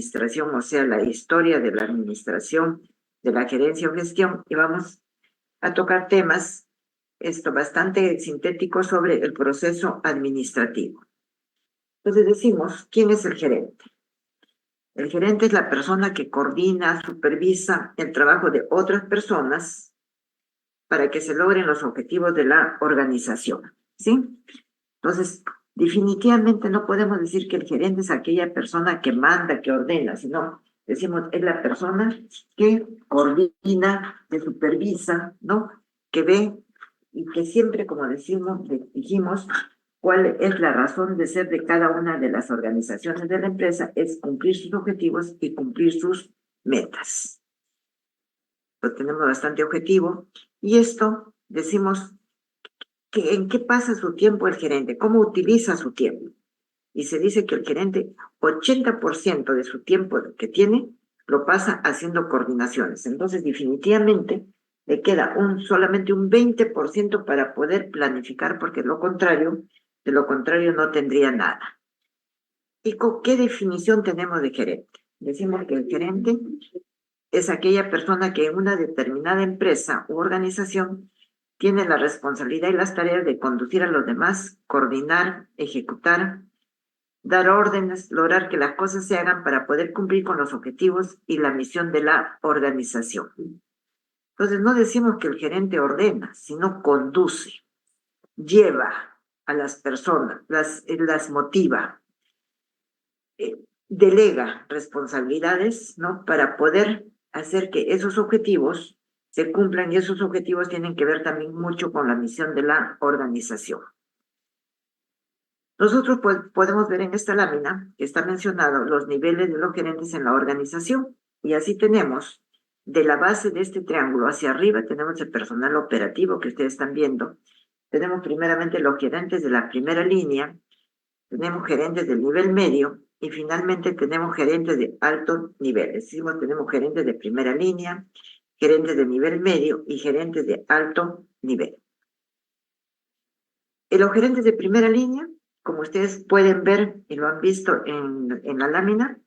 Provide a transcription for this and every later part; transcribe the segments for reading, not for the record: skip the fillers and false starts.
administración, o sea, la historia de la administración, de la gerencia o gestión, y vamos a tocar temas bastante sintéticos sobre el proceso administrativo. Entonces decimos, ¿quién es el gerente? El gerente es la persona que coordina, supervisa el trabajo de otras personas para que se logren los objetivos de la organización, ¿sí? Entonces, definitivamente no podemos decir que el gerente es aquella persona que manda, que ordena, sino decimos, es la persona que coordina, que supervisa, ¿no? Que ve y que siempre, como dijimos, cuál es la razón de ser de cada una de las organizaciones de la empresa, es cumplir sus objetivos y cumplir sus metas. Lo tenemos bastante objetivo. Y esto, decimos, que ¿en qué pasa su tiempo el gerente? ¿Cómo utiliza su tiempo? Y se dice que el gerente, 80% de su tiempo que tiene, lo pasa haciendo coordinaciones. Entonces, definitivamente, le queda solamente un 20% para poder planificar, porque de lo contrario no tendría nada. ¿Y qué definición tenemos de gerente? Decimos que el gerente es aquella persona que en una determinada empresa u organización tiene la responsabilidad y las tareas de conducir a los demás, coordinar, ejecutar, dar órdenes, lograr que las cosas se hagan para poder cumplir con los objetivos y la misión de la organización. Entonces, no decimos que el gerente ordena, sino conduce, lleva a las personas, las motiva, delega responsabilidades, ¿no? Para poder hacer que esos objetivos se cumplan, y esos objetivos tienen que ver también mucho con la misión de la organización. Nosotros podemos ver en esta lámina que está mencionado los niveles de los gerentes en la organización, y así tenemos de la base de este triángulo hacia arriba tenemos el personal operativo que ustedes están viendo. Tenemos primeramente los gerentes de la primera línea, tenemos gerentes del nivel medio y finalmente tenemos gerentes de alto nivel. Es decir, tenemos gerentes de primera línea, gerentes de nivel medio y gerentes de alto nivel. Los gerentes de primera línea, como ustedes pueden ver y lo han visto en la lámina,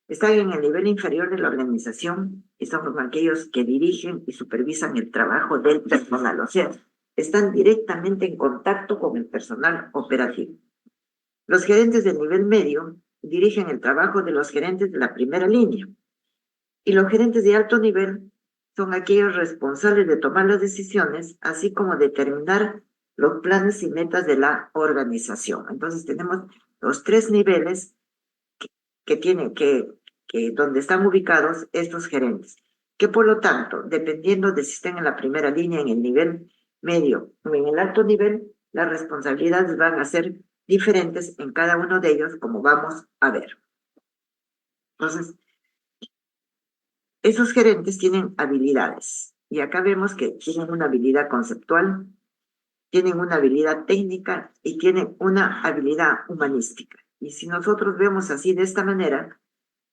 están en el nivel inferior de la organización y son aquellos que dirigen y supervisan el trabajo del personal, o sea, están directamente en contacto con el personal operativo. Los gerentes del nivel medio dirigen el trabajo de los gerentes de la primera línea y los gerentes de alto nivel son aquellos responsables de tomar las decisiones, así como determinar los planes y metas de la organización. Entonces tenemos los tres niveles donde están ubicados estos gerentes, que por lo tanto, dependiendo de si están en la primera línea, en el nivel medio o en el alto nivel, las responsabilidades van a ser diferentes en cada uno de ellos, como vamos a ver. Entonces, esos gerentes tienen habilidades, y acá vemos que tienen una habilidad conceptual, tienen una habilidad técnica y tienen una habilidad humanística. Y si nosotros vemos así de esta manera,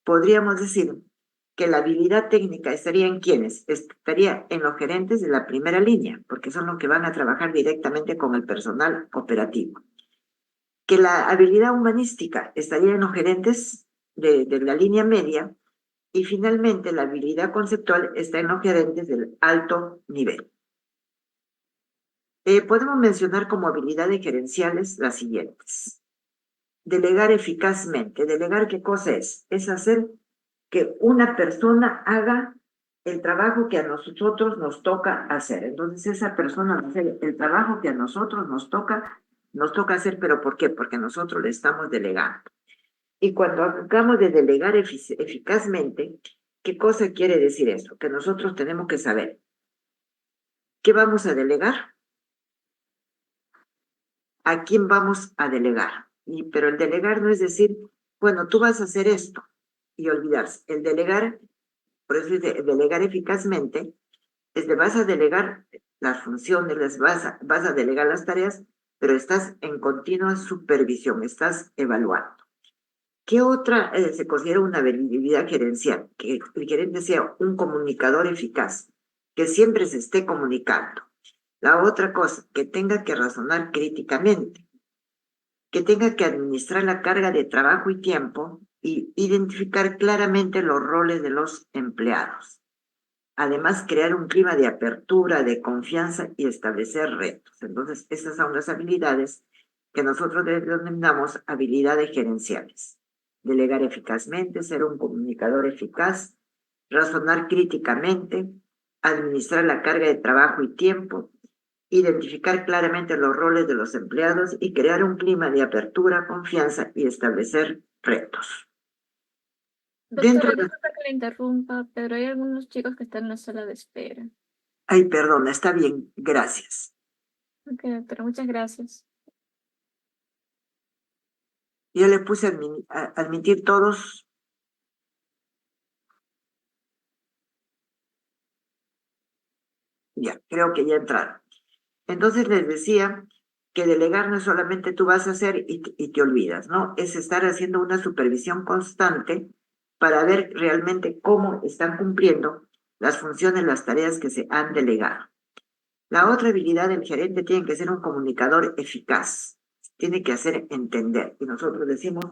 podríamos decir que la habilidad técnica estaría en ¿quiénes? Estaría en los gerentes de la primera línea, porque son los que van a trabajar directamente con el personal operativo. Que la habilidad humanística estaría en los gerentes de la línea media, y finalmente la habilidad conceptual está en los gerentes del alto nivel. Podemos mencionar como habilidades gerenciales las siguientes. Delegar eficazmente. ¿Delegar qué cosa es? Es hacer que una persona haga el trabajo que a nosotros nos toca hacer. Entonces esa persona va a hacer el trabajo que a nosotros nos toca hacer, ¿pero por qué? Porque nosotros le estamos delegando. Y cuando hablamos de delegar eficazmente, ¿qué cosa quiere decir eso? Que nosotros tenemos que saber ¿qué vamos a delegar? ¿A quién vamos a delegar? Pero el delegar no es decir, bueno, tú vas a hacer esto y olvidarse. El delegar, por eso es delegar eficazmente, es de vas a delegar las funciones, vas a delegar las tareas, pero estás en continua supervisión, estás evaluando. ¿Qué otra se considera una habilidad gerencial? Que el gerente sea un comunicador eficaz, que siempre se esté comunicando. La otra cosa, que tenga que razonar críticamente, que tenga que administrar la carga de trabajo y tiempo y identificar claramente los roles de los empleados. Además, crear un clima de apertura, de confianza y establecer retos. Entonces, esas son las habilidades que nosotros denominamos habilidades gerenciales. Delegar eficazmente, ser un comunicador eficaz, razonar críticamente, administrar la carga de trabajo y tiempo, identificar claramente los roles de los empleados y crear un clima de apertura, confianza y establecer retos. Doctora, Dentro de... disculpa que le interrumpa, pero hay algunos chicos que están en la sala de espera. Ay, perdona, está bien, gracias. Ok, doctora, muchas gracias. Ya le puse admitir todos. Ya, creo que ya entraron. Entonces les decía que delegar no es solamente tú vas a hacer y te olvidas, ¿no? Es estar haciendo una supervisión constante para ver realmente cómo están cumpliendo las funciones, las tareas que se han delegado. La otra habilidad del gerente tiene que ser un comunicador eficaz, tiene que hacer entender. Y nosotros decimos,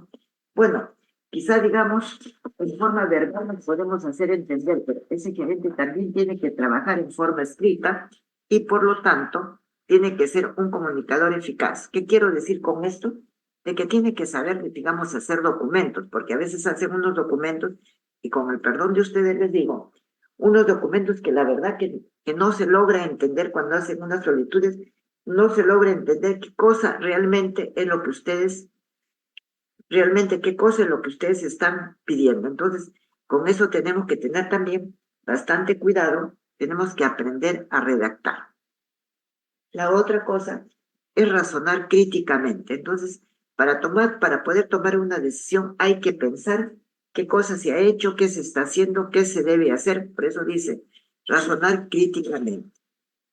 bueno, quizá digamos, en forma verbal nos podemos hacer entender, pero ese gerente también tiene que trabajar en forma escrita y por lo tanto tiene que ser un comunicador eficaz. ¿Qué quiero decir con esto? De que tiene que saber, digamos, hacer documentos, porque a veces hacen unos documentos y con el perdón de ustedes les digo, unos documentos que la verdad que no se logra entender cuando hacen unas solicitudes, no se logra entender qué cosa realmente es lo que ustedes, realmente qué cosa es lo que ustedes están pidiendo. Entonces, con eso tenemos que tener también bastante cuidado, tenemos que aprender a redactar. La otra cosa es razonar críticamente. Entonces, para poder tomar una decisión hay que pensar qué cosa se ha hecho, qué se está haciendo, qué se debe hacer. Por eso dice, razonar críticamente.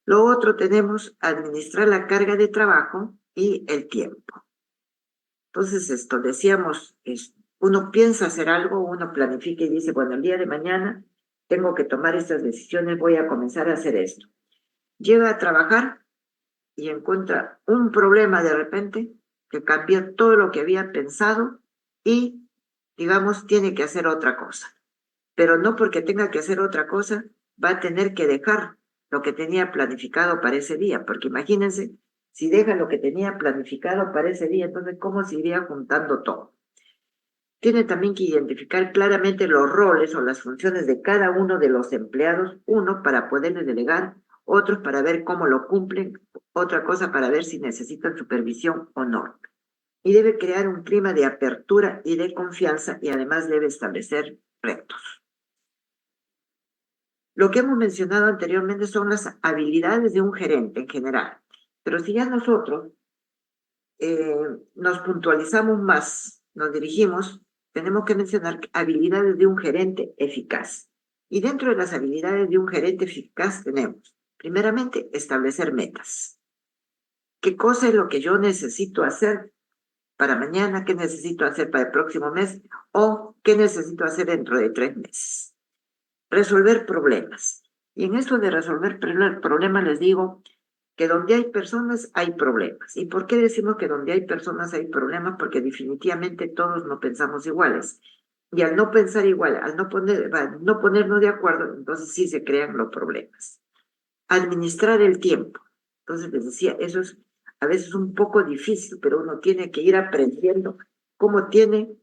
Lo otro tenemos administrar la carga de trabajo y el tiempo. Entonces, esto decíamos, uno piensa hacer algo, uno planifica y dice, bueno, el día de mañana tengo que tomar estas decisiones, voy a comenzar a hacer esto. Llega a trabajar y encuentra un problema de repente que cambia todo lo que había pensado y, digamos, tiene que hacer otra cosa. Pero no porque tenga que hacer otra cosa, va a tener que dejar lo que tenía planificado para ese día, porque imagínense, si deja lo que tenía planificado para ese día, entonces, ¿cómo se iría juntando todo? Tiene también que identificar claramente los roles o las funciones de cada uno de los empleados, uno para poderle delegar, otros para ver cómo lo cumplen, otra cosa para ver si necesitan supervisión o no. Y debe crear un clima de apertura y de confianza y además debe establecer retos. Lo que hemos mencionado anteriormente son las habilidades de un gerente en general, pero si ya nosotros nos puntualizamos más, nos dirigimos, tenemos que mencionar habilidades de un gerente eficaz. Y dentro de las habilidades de un gerente eficaz tenemos, primeramente, establecer metas. ¿Qué cosa es lo que yo necesito hacer para mañana? ¿Qué necesito hacer para el próximo mes? ¿O qué necesito hacer dentro de 3 meses? Resolver problemas. Y en esto de resolver problemas les digo que donde hay personas hay problemas. ¿Y por qué decimos que donde hay personas hay problemas? Porque definitivamente todos no pensamos iguales. Y al no pensar igual, al no ponernos de acuerdo, entonces sí se crean los problemas. Administrar el tiempo. Entonces les decía, eso es a veces un poco difícil, pero uno tiene que ir aprendiendo cómo tiene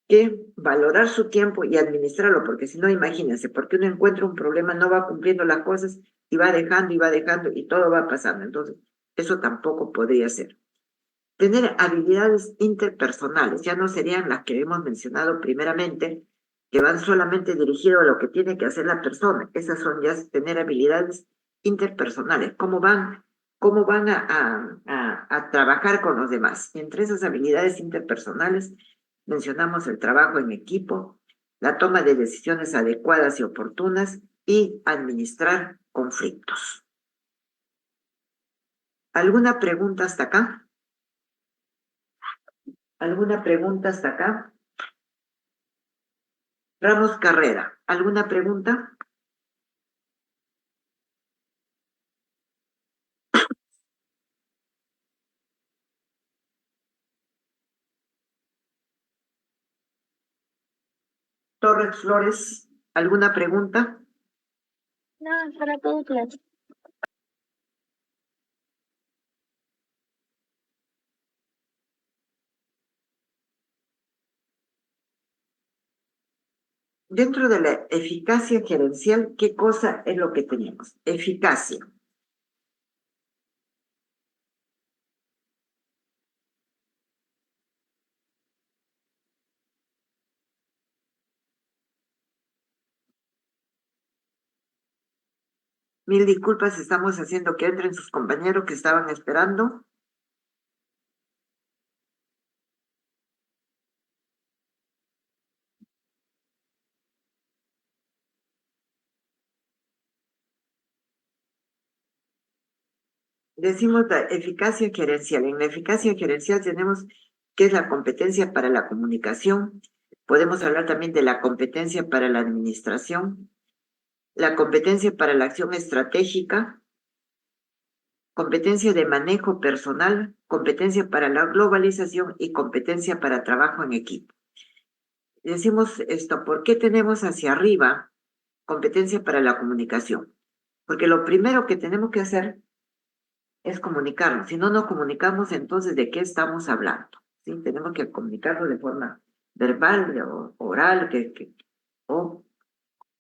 que valorar su tiempo y administrarlo, porque si no, imagínense, porque uno encuentra un problema, no va cumpliendo las cosas y va dejando y todo va pasando. Entonces, eso tampoco podría ser. Tener habilidades interpersonales, ya no serían las que hemos mencionado primeramente, que van solamente dirigidas a lo que tiene que hacer la persona. Esas son ya tener habilidades interpersonales, cómo van a trabajar con los demás. Entre esas habilidades interpersonales mencionamos el trabajo en equipo, la toma de decisiones adecuadas y oportunas y administrar conflictos. ¿Alguna pregunta hasta acá? ¿Alguna pregunta hasta acá? Ramos Carrera, ¿alguna pregunta? Torres Flores, ¿alguna pregunta? No, para todo claro. Dentro de la eficacia gerencial, ¿qué cosa es lo que tenemos? Eficacia. Mil disculpas, estamos haciendo que entren sus compañeros que estaban esperando. Decimos la eficacia gerencial. En la eficacia gerencial tenemos qué es la competencia para la comunicación. Podemos hablar también de la competencia para la administración, la competencia para la acción estratégica, competencia de manejo personal, competencia para la globalización y competencia para trabajo en equipo. Decimos esto, ¿por qué tenemos hacia arriba competencia para la comunicación? Porque lo primero que tenemos que hacer es comunicarnos. Si no nos comunicamos, entonces, ¿de qué estamos hablando? ¿Sí? Tenemos que comunicarlo de forma verbal o oral o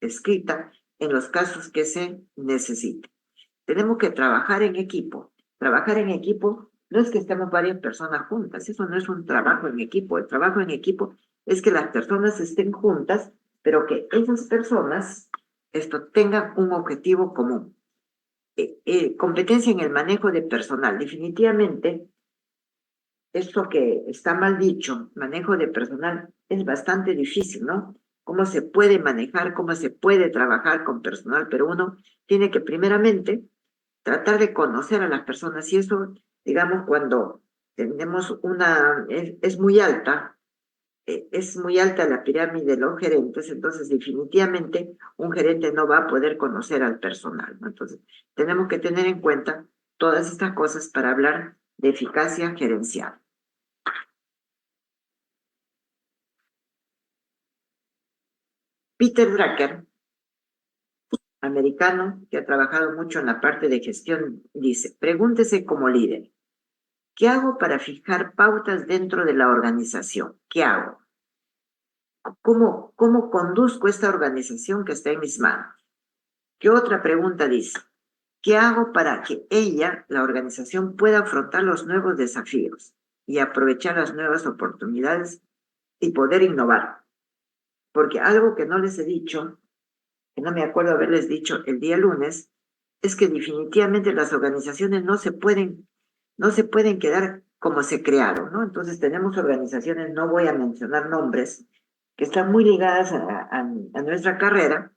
escrita en los casos que se necesiten. Tenemos que trabajar en equipo. Trabajar en equipo no es que estemos varias personas juntas, eso no es un trabajo en equipo. El trabajo en equipo es que las personas estén juntas, pero que esas personas tengan un objetivo común. Competencia en el manejo de personal. Definitivamente, esto que está mal dicho, manejo de personal, es bastante difícil, ¿no? ¿Cómo se puede manejar, cómo se puede trabajar con personal? Pero uno tiene que primeramente tratar de conocer a las personas y eso, digamos, cuando tenemos es muy alta, es muy alta la pirámide de los gerentes, entonces definitivamente un gerente no va a poder conocer al personal, ¿no? Entonces, tenemos que tener en cuenta todas estas cosas para hablar de eficacia gerencial. Peter Drucker, americano, que ha trabajado mucho en la parte de gestión, dice, pregúntese como líder, ¿qué hago para fijar pautas dentro de la organización? ¿Qué hago? ¿Cómo conduzco esta organización que está en mis manos? ¿Qué otra pregunta dice? ¿Qué hago para que la organización, pueda afrontar los nuevos desafíos y aprovechar las nuevas oportunidades y poder innovar? Porque algo que no les he dicho, que no me acuerdo haberles dicho el día lunes, es que definitivamente las organizaciones no se pueden quedar como se crearon, ¿no? Entonces tenemos organizaciones, no voy a mencionar nombres, que están muy ligadas a nuestra carrera,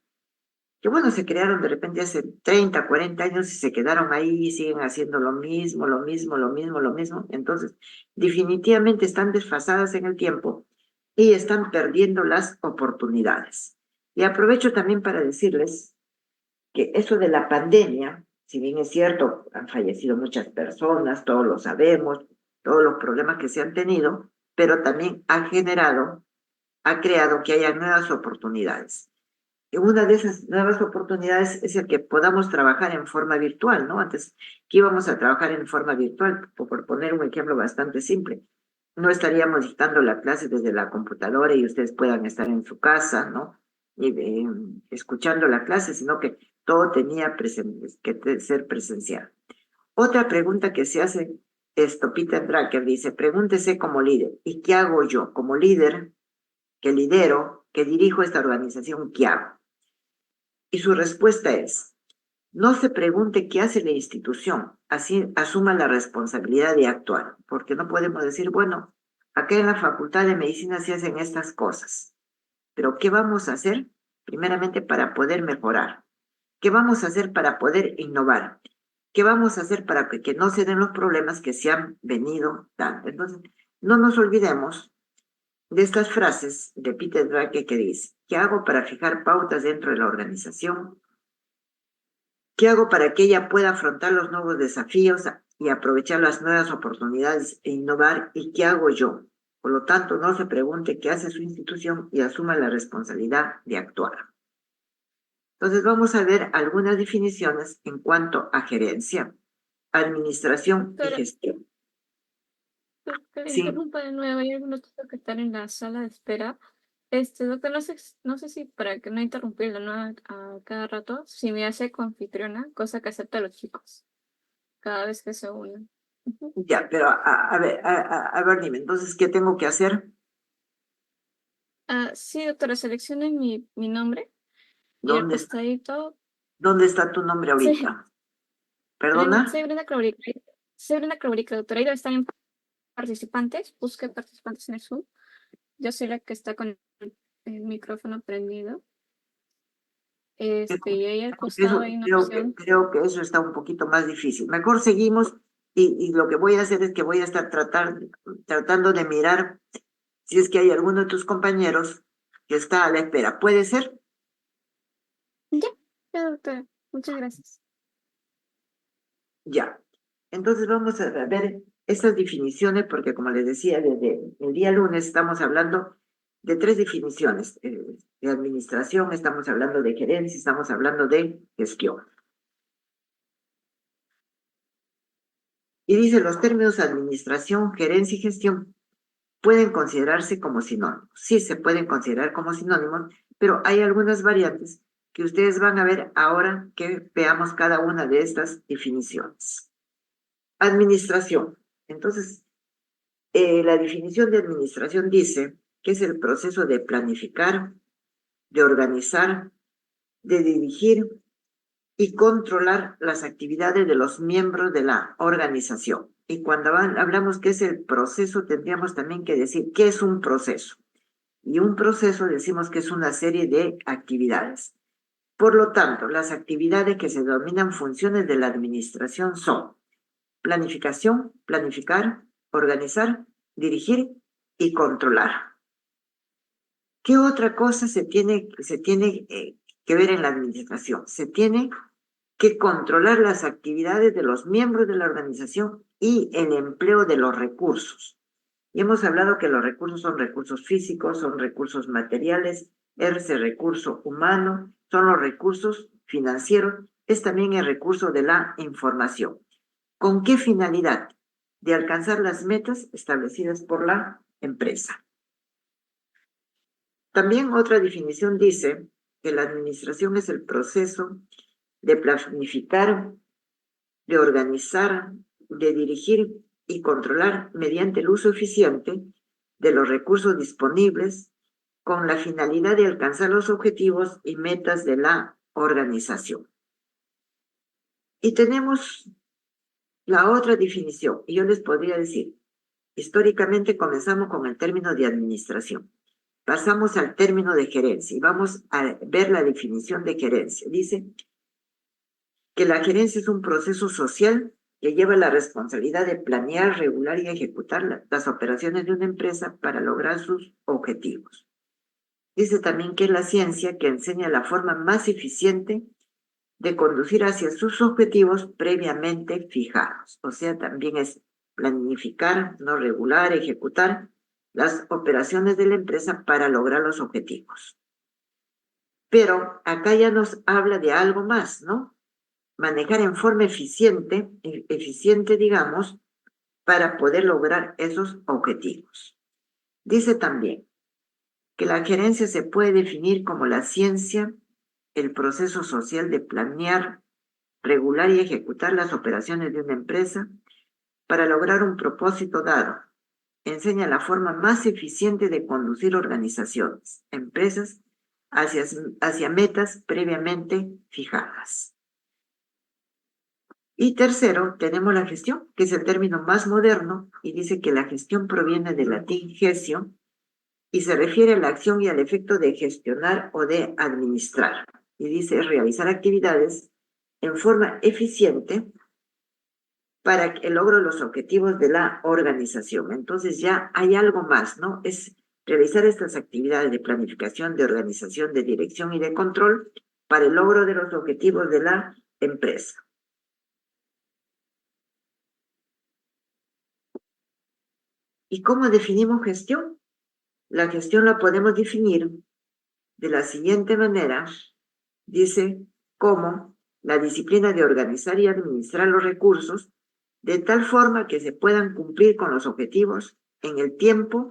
que bueno, se crearon de repente hace 30, 40 años y se quedaron ahí y siguen haciendo lo mismo, lo mismo, lo mismo, lo mismo. Entonces, definitivamente están desfasadas en el tiempo y están perdiendo las oportunidades. Y aprovecho también para decirles que eso de la pandemia, si bien es cierto, han fallecido muchas personas, todos lo sabemos, todos los problemas que se han tenido, pero también ha creado que haya nuevas oportunidades. Y una de esas nuevas oportunidades es el que podamos trabajar en forma virtual, ¿no? Antes que íbamos a trabajar en forma virtual, por poner un ejemplo bastante simple. No estaríamos dictando la clase desde la computadora y ustedes puedan estar en su casa, ¿no? Escuchando la clase, sino que todo tenía que ser presencial. Otra pregunta que se hace Peter Drucker dice, pregúntese como líder, ¿y qué hago yo como líder que lidero, que dirijo esta organización? ¿Qué hago? Y su respuesta es, no se pregunte qué hace la institución, así asuma la responsabilidad de actuar, porque no podemos decir, bueno, acá en la Facultad de Medicina se hacen estas cosas, pero ¿qué vamos a hacer? Primeramente para poder mejorar. ¿Qué vamos a hacer para poder innovar? ¿Qué vamos a hacer para que no se den los problemas que se han venido dando? Entonces, no nos olvidemos de estas frases de Peter Drucker que dice, ¿qué hago para fijar pautas dentro de la organización? ¿Qué hago para que ella pueda afrontar los nuevos desafíos y aprovechar las nuevas oportunidades e innovar? ¿Y qué hago yo Por lo tanto, no se pregunte qué hace su institución y asuma la responsabilidad de actuar. Entonces, vamos a ver algunas definiciones en cuanto a gerencia, administración y Doctora, gestión. que le Sí, interrumpa de nuevo, hay algunos chicos que están en la sala de espera. Doctor, no sé si para que no interrumpirlo, ¿no? A cada rato, si me hace confitriona, cosa que acepta a los chicos, cada vez que se unen. Ujú. ya, pero a ver, dime, entonces, ¿qué tengo que hacer? Sí, doctora, seleccione mi nombre y al ¿Dónde está, costadito, dónde está tu nombre sí, ahorita? ¿Perdona? soy Brenda Claurica. Soy Brenda Claurica, doctora. Ahí debe estar en participantes, busque participantes en el Zoom. Yo soy la que está con el micrófono prendido. Y ahí al costado hay una opción. Creo que eso está un poquito más difícil. Mejor seguimos y lo que voy a hacer es que voy a estar tratando de mirar si es que hay alguno de tus compañeros que está a la espera. ¿Puede ser? Ya, ya, doctora. Muchas gracias. Ya. Entonces vamos a ver estas definiciones porque como les decía, desde el día lunes estamos hablando de tres definiciones. De administración, estamos hablando de gerencia, estamos hablando de gestión. Y dice, los términos administración, gerencia y gestión pueden considerarse como sinónimos. Sí, se pueden considerar como sinónimos, pero hay algunas variantes que ustedes van a ver ahora que veamos cada una de estas definiciones. Administración. Entonces, la definición de administración dice que es el proceso de planificar, de organizar, de dirigir y controlar las actividades de los miembros de la organización. Y cuando hablamos que es el proceso, tendríamos también que decir qué es un proceso. Y un proceso decimos que es una serie de actividades. Por lo tanto, las actividades que se denominan funciones de la administración son planificación, planificar, organizar, dirigir y controlar. ¿Qué otra cosa se tiene que ver en la administración? Se tiene que controlar las actividades de los miembros de la organización y el empleo de los recursos. Y hemos hablado que los recursos son recursos físicos, son recursos materiales, es el recurso humano, son los recursos financieros, es también el recurso de la información. ¿Con qué finalidad? De alcanzar las metas establecidas por la empresa. También otra definición dice que la administración es el proceso de planificar, de organizar, de dirigir y controlar mediante el uso eficiente de los recursos disponibles con la finalidad de alcanzar los objetivos y metas de la organización. Y tenemos la otra definición, y yo les podría decir, históricamente comenzamos con el término de administración, pasamos al término de gerencia y vamos a ver la definición de gerencia. Dice que la gerencia es un proceso social que lleva la responsabilidad de planear, regular y ejecutar las operaciones de una empresa para lograr sus objetivos. Dice también que es la ciencia que enseña la forma más eficiente de conducir hacia sus objetivos previamente fijados. O sea, también es planificar, no regular, ejecutar las operaciones de la empresa para lograr los objetivos. Pero acá ya nos habla de algo más, ¿no? Manejar en forma eficiente, digamos, para poder lograr esos objetivos. Dice también que la gerencia se puede definir como la ciencia, el proceso social de planear, regular y ejecutar las operaciones de una empresa para lograr un propósito dado. Enseña la forma más eficiente de conducir organizaciones, empresas, hacia metas previamente fijadas. Y tercero, tenemos la gestión, que es el término más moderno, y dice que la gestión proviene del latín gestio y se refiere a la acción y al efecto de gestionar o de administrar. Y dice realizar actividades en forma eficiente para el logro de los objetivos de la organización. Entonces ya hay algo más, ¿no? Es realizar estas actividades de planificación, de organización, de dirección y de control para el logro de los objetivos de la empresa. ¿Y cómo definimos gestión? La gestión la podemos definir de la siguiente manera. Dice, como la disciplina de organizar y administrar los recursos de tal forma que se puedan cumplir con los objetivos en el tiempo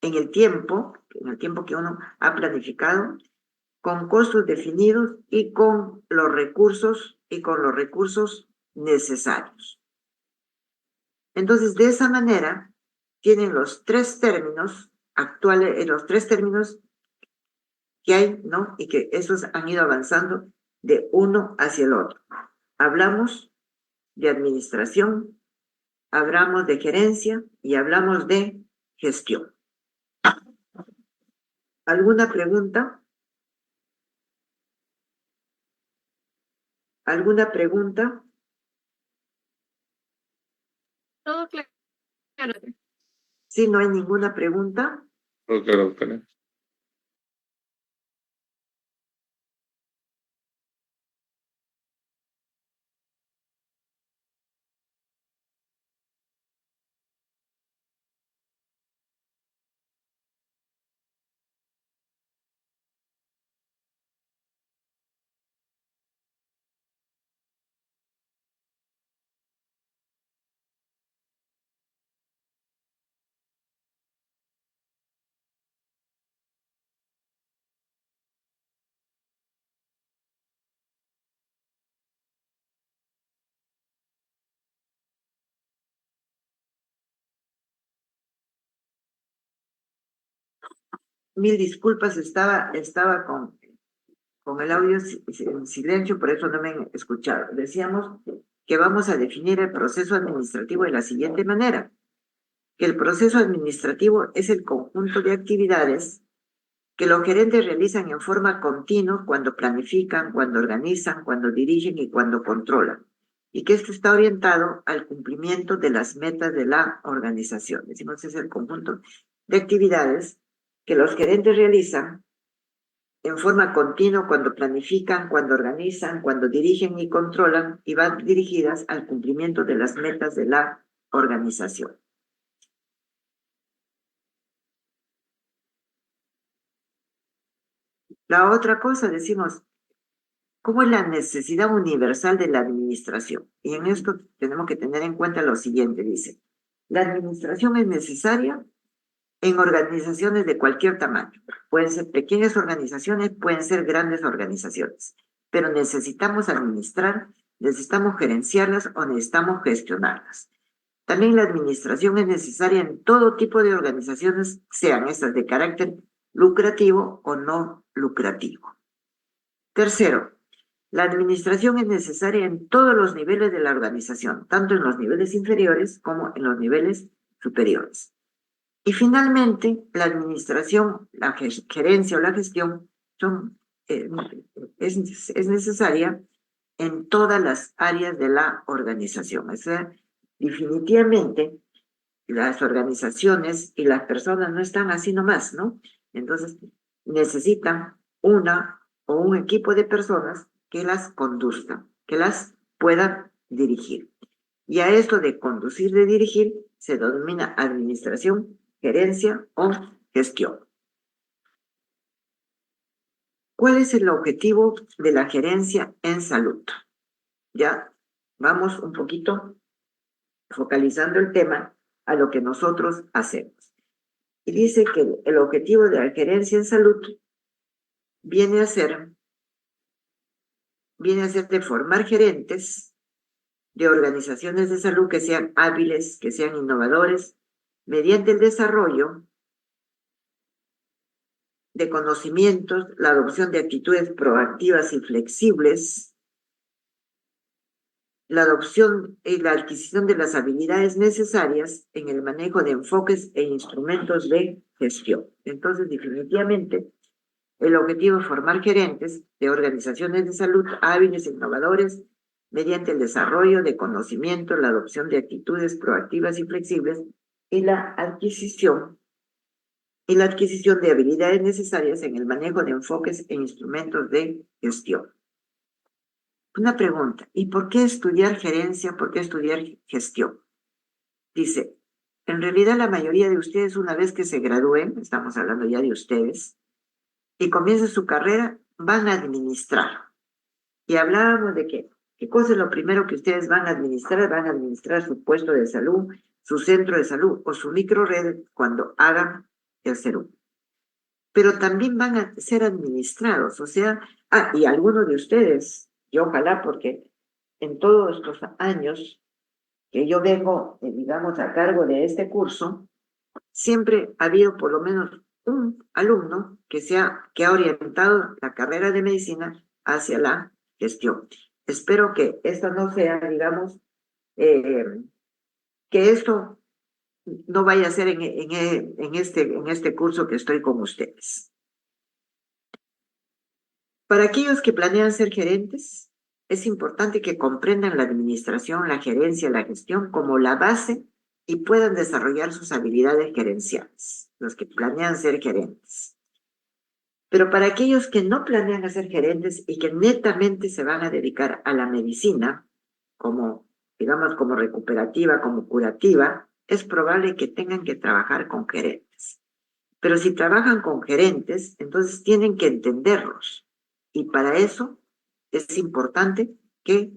que uno ha planificado, con costos definidos y con los recursos necesarios. Entonces, de esa manera, tienen los tres términos actuales, los tres términos que hay, ¿no? Y que esos han ido avanzando de uno hacia el otro. Hablamos de administración, hablamos de gerencia y hablamos de gestión. ¿Alguna pregunta? ¿Alguna pregunta? Todo claro. Si no hay ninguna pregunta, Todo claro, doctora. mil disculpas, estaba con el audio en silencio, por eso no me han escuchado. Decíamos que vamos a definir el proceso administrativo de la siguiente manera, que el proceso administrativo es el conjunto de actividades que los gerentes realizan en forma continua cuando planifican, cuando organizan, cuando dirigen y cuando controlan, y que esto está orientado al cumplimiento de las metas de la organización. Decimos, es el conjunto de actividades que los gerentes realizan en forma continua cuando planifican, cuando organizan, cuando dirigen y controlan, y van dirigidas al cumplimiento de las metas de la organización. La otra cosa, decimos, ¿cómo es la necesidad universal de la administración? Y en esto tenemos que tener en cuenta lo siguiente, dice, la administración es necesaria en organizaciones de cualquier tamaño. Pueden ser pequeñas organizaciones, pueden ser grandes organizaciones, pero necesitamos administrar, necesitamos gerenciarlas o necesitamos gestionarlas. También la administración es necesaria en todo tipo de organizaciones, sean estas de carácter lucrativo o no lucrativo. Tercero, la administración es necesaria en todos los niveles de la organización, tanto en los niveles inferiores como en los niveles superiores. Y finalmente, la administración, la gerencia o la gestión es necesaria en todas las áreas de la organización. O sea, definitivamente las organizaciones y las personas no están así nomás, ¿no? Entonces, necesitan una o un equipo de personas que las conduzcan, que las puedan dirigir. Y a esto de conducir, de dirigir, se denomina administración, gerencia o gestión. ¿Cuál es el objetivo de la gerencia en salud? Ya vamos un poquito focalizando el tema a lo que nosotros hacemos. Y dice que el objetivo de la gerencia en salud viene a ser de formar gerentes de organizaciones de salud que sean hábiles, que sean innovadores, mediante el desarrollo de conocimientos, la adopción de actitudes proactivas y flexibles, la adopción y la adquisición de las habilidades necesarias en el manejo de enfoques e instrumentos de gestión. Entonces, definitivamente, el objetivo es formar gerentes de organizaciones de salud hábiles e innovadores mediante el desarrollo de conocimiento, la adopción de actitudes proactivas y flexibles y la adquisición de habilidades necesarias en el manejo de enfoques e instrumentos de gestión. Una pregunta, ¿y por qué estudiar gerencia? ¿Por qué estudiar gestión? Dice, En realidad, la mayoría de ustedes, una vez que se gradúen, estamos hablando ya de ustedes, y comiencen su carrera, van a administrar. Y hablábamos de que, ¿qué cosa es lo primero que ustedes van a administrar? Van a administrar su puesto de salud, su centro de salud o su microred cuando hagan el CERU. Pero también van a ser administrados, o sea, y algunos de ustedes, y ojalá porque en todos estos años que yo vengo, digamos, a cargo de este curso, siempre ha habido por lo menos un alumno que ha orientado la carrera de medicina hacia la gestión. Espero que esto no sea, digamos, que esto no vaya a ser en este curso que estoy con ustedes. Para aquellos que planean ser gerentes, es importante que comprendan la administración, la gerencia, la gestión como la base y puedan desarrollar sus habilidades gerenciales, los que planean ser gerentes. Pero para aquellos que no planean ser gerentes y que netamente se van a dedicar a la medicina, como, digamos, como recuperativa, como curativa, es probable que tengan que trabajar con gerentes. Pero si trabajan con gerentes, entonces tienen que entenderlos. Y para eso es importante que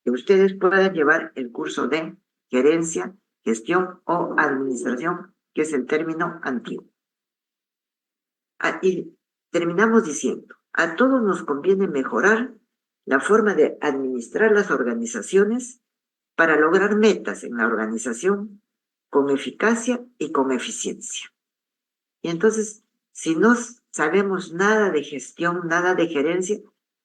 ustedes puedan llevar el curso de gerencia, gestión o administración, que es el término antiguo. Y terminamos diciendo, a todos nos conviene mejorar la forma de administrar las organizaciones para lograr metas en la organización con eficacia y con eficiencia. Y entonces, si no sabemos nada de gestión, nada de gerencia,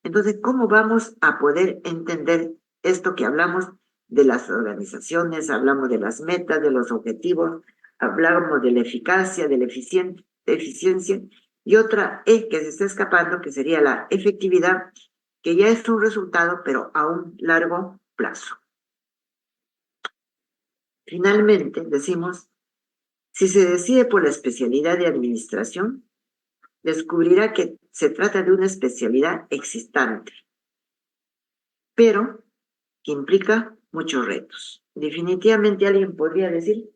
entonces, ¿cómo vamos a poder entender esto que hablamos de las organizaciones, hablamos de las metas, de los objetivos, hablamos de la eficacia, de la eficiencia, y otra E que se está escapando, que sería la efectividad, que ya es un resultado, pero a un largo plazo. Finalmente, decimos, si se decide por la especialidad de administración, descubrirá que se trata de una especialidad existente, pero que implica muchos retos. Definitivamente alguien podría decir,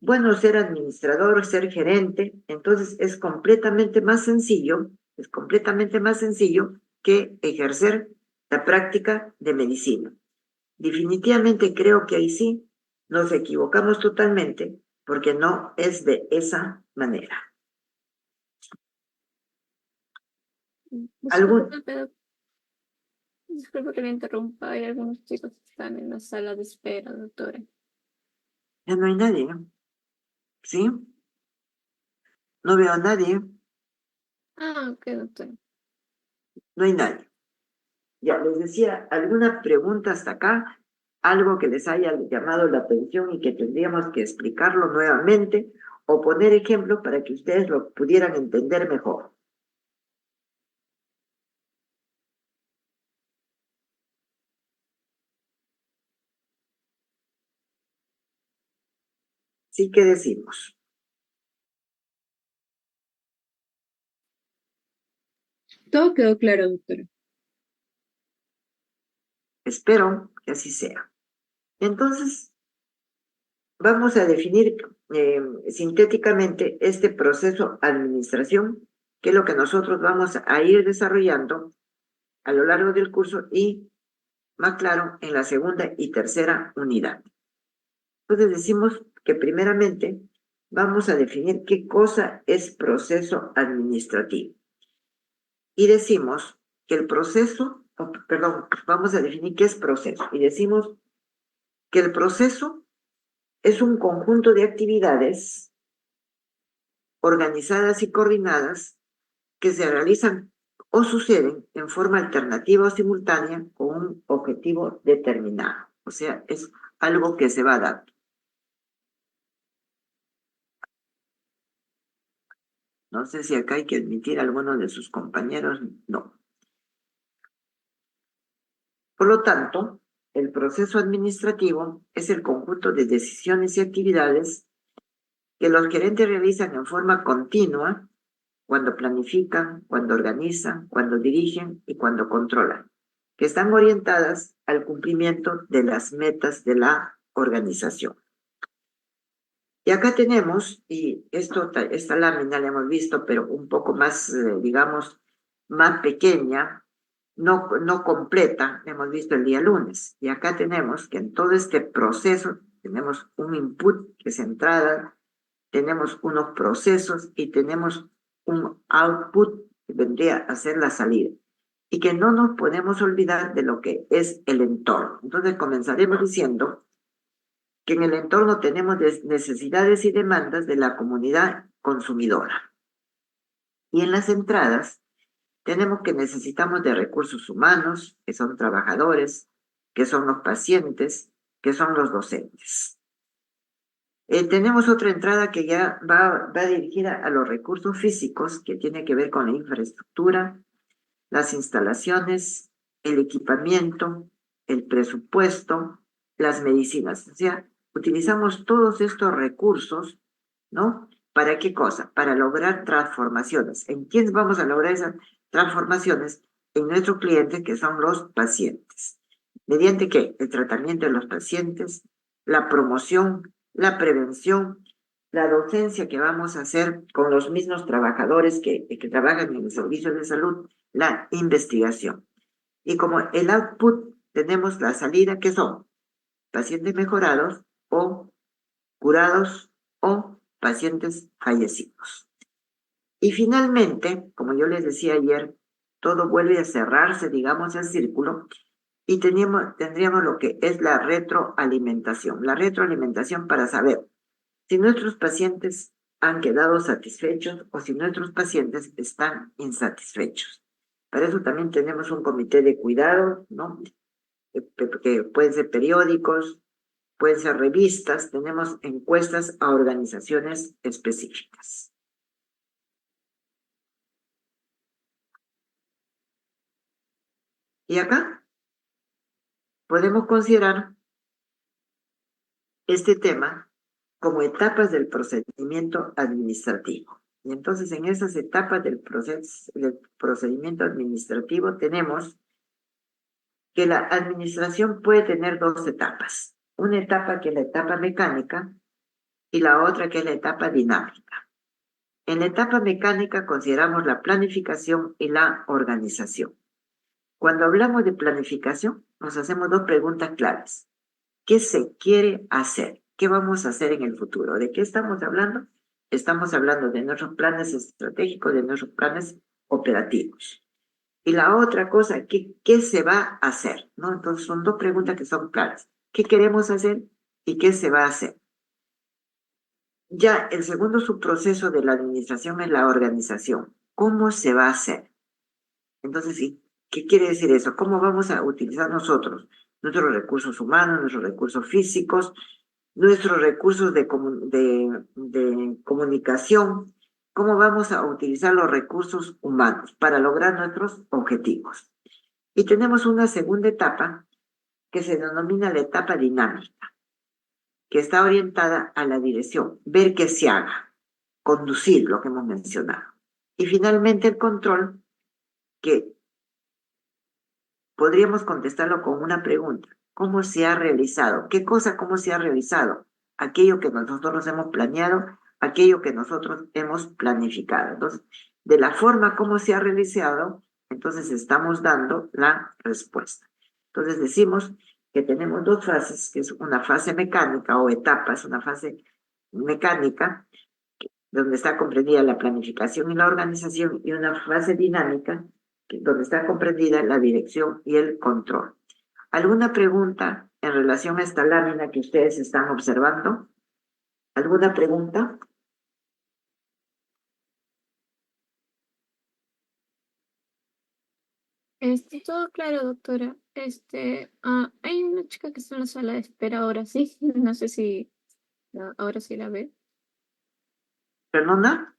bueno, ser administrador, ser gerente, entonces es completamente más sencillo que ejercer la práctica de medicina. Definitivamente creo que ahí sí nos equivocamos totalmente porque no es de esa manera. Disculpe que le interrumpa, hay algunos chicos que están en la sala de espera, doctora. Ya no hay nadie, ¿sí? No veo a nadie, Ok, doctora. no hay nadie. Ya les decía, ¿alguna pregunta hasta acá? Algo que les haya llamado la atención y que tendríamos que explicarlo nuevamente o poner ejemplos para que ustedes lo pudieran entender mejor. Sí, ¿qué decimos? Todo quedó claro, doctora. Espero que así sea. Entonces, vamos a definir sintéticamente este proceso administración, que es lo que nosotros vamos a ir desarrollando a lo largo del curso y, más claro, en la segunda y tercera unidad. Entonces decimos que primeramente vamos a definir qué cosa es proceso administrativo. Y decimos que el proceso, vamos a definir qué es proceso. Y decimos que el proceso es un conjunto de actividades organizadas y coordinadas que se realizan o suceden en forma alternativa o simultánea con un objetivo determinado. O sea, es algo que se va dando. No sé si acá hay que admitir a alguno de sus compañeros, no. Por lo tanto, el proceso administrativo es el conjunto de decisiones y actividades que los gerentes realizan en forma continua cuando planifican, cuando organizan, cuando dirigen y cuando controlan, que están orientadas al cumplimiento de las metas de la organización. Y acá tenemos, y esta lámina la hemos visto, pero un poco más, digamos, más pequeña, no completa, la hemos visto el día lunes. Y acá tenemos que en todo este proceso tenemos un input, que es entrada, tenemos unos procesos y tenemos un output, que vendría a ser la salida. Y que no nos podemos olvidar de lo que es el entorno. Entonces comenzaremos diciendo que en el entorno tenemos necesidades y demandas de la comunidad consumidora. Y en las entradas tenemos que necesitamos de recursos humanos, que son trabajadores, que son los pacientes, que son los docentes. Tenemos otra entrada que ya va dirigida a los recursos físicos, que tiene que ver con la infraestructura, las instalaciones, el equipamiento, el presupuesto, las medicinas. O sea, utilizamos todos estos recursos, ¿no? ¿Para qué cosa? Para lograr transformaciones. ¿En quién vamos a lograr esas transformaciones? En nuestros clientes, que son los pacientes. ¿Mediante qué? El tratamiento de los pacientes, la promoción, la prevención, la docencia que vamos a hacer con los mismos trabajadores que trabajan en el servicio de salud, la investigación. Y como el output tenemos la salida, que son pacientes mejorados o curados o pacientes fallecidos. Y finalmente, como yo les decía ayer, todo vuelve a cerrarse, digamos, el círculo, y tendríamos lo que es la retroalimentación. La retroalimentación para saber si nuestros pacientes han quedado satisfechos o si nuestros pacientes están insatisfechos. Para eso también tenemos un comité de cuidado, ¿no? Que pueden ser periódicos, pueden ser revistas, tenemos encuestas a organizaciones específicas. Y acá podemos considerar este tema como etapas del procedimiento administrativo. Y entonces en esas etapas del procedimiento administrativo tenemos que la administración puede tener dos etapas. Una etapa que es la etapa mecánica y la otra que es la etapa dinámica. En la etapa mecánica consideramos la planificación y la organización. Cuando hablamos de planificación, nos hacemos dos preguntas claves. ¿Qué se quiere hacer? ¿Qué vamos a hacer en el futuro? ¿De qué estamos hablando? Estamos hablando de nuestros planes estratégicos, de nuestros planes operativos. Y la otra cosa, ¿qué se va a hacer? ¿No? Entonces son dos preguntas que son claras. ¿Qué queremos hacer y qué se va a hacer? Ya el segundo subproceso de la administración es la organización. ¿Cómo se va a hacer? Entonces, ¿qué quiere decir eso? ¿Cómo vamos a utilizar nosotros nuestros recursos humanos, nuestros recursos físicos, nuestros recursos de comunicación? ¿Cómo vamos a utilizar los recursos humanos para lograr nuestros objetivos? Y tenemos una segunda etapa que se denomina la etapa dinámica, que está orientada a la dirección, ver que se haga, conducir lo que hemos mencionado. Y finalmente el control, que podríamos contestarlo con una pregunta. ¿Cómo se ha realizado? ¿Qué cosa, cómo se ha realizado? Aquello que nosotros hemos planeado, aquello que nosotros hemos planificado. Entonces, de la forma como se ha realizado, entonces estamos dando la respuesta. Entonces decimos que tenemos dos fases, que es una fase mecánica o etapas, una fase mecánica, donde está comprendida la planificación y la organización, y una fase dinámica, donde está comprendida la dirección y el control. ¿Alguna pregunta en relación a esta lámina que ustedes están observando? ¿Alguna pregunta? Todo claro, doctora. Hay una chica que está en la sala de espera ahora sí. No sé si ahora sí la ve. ¿Perdona?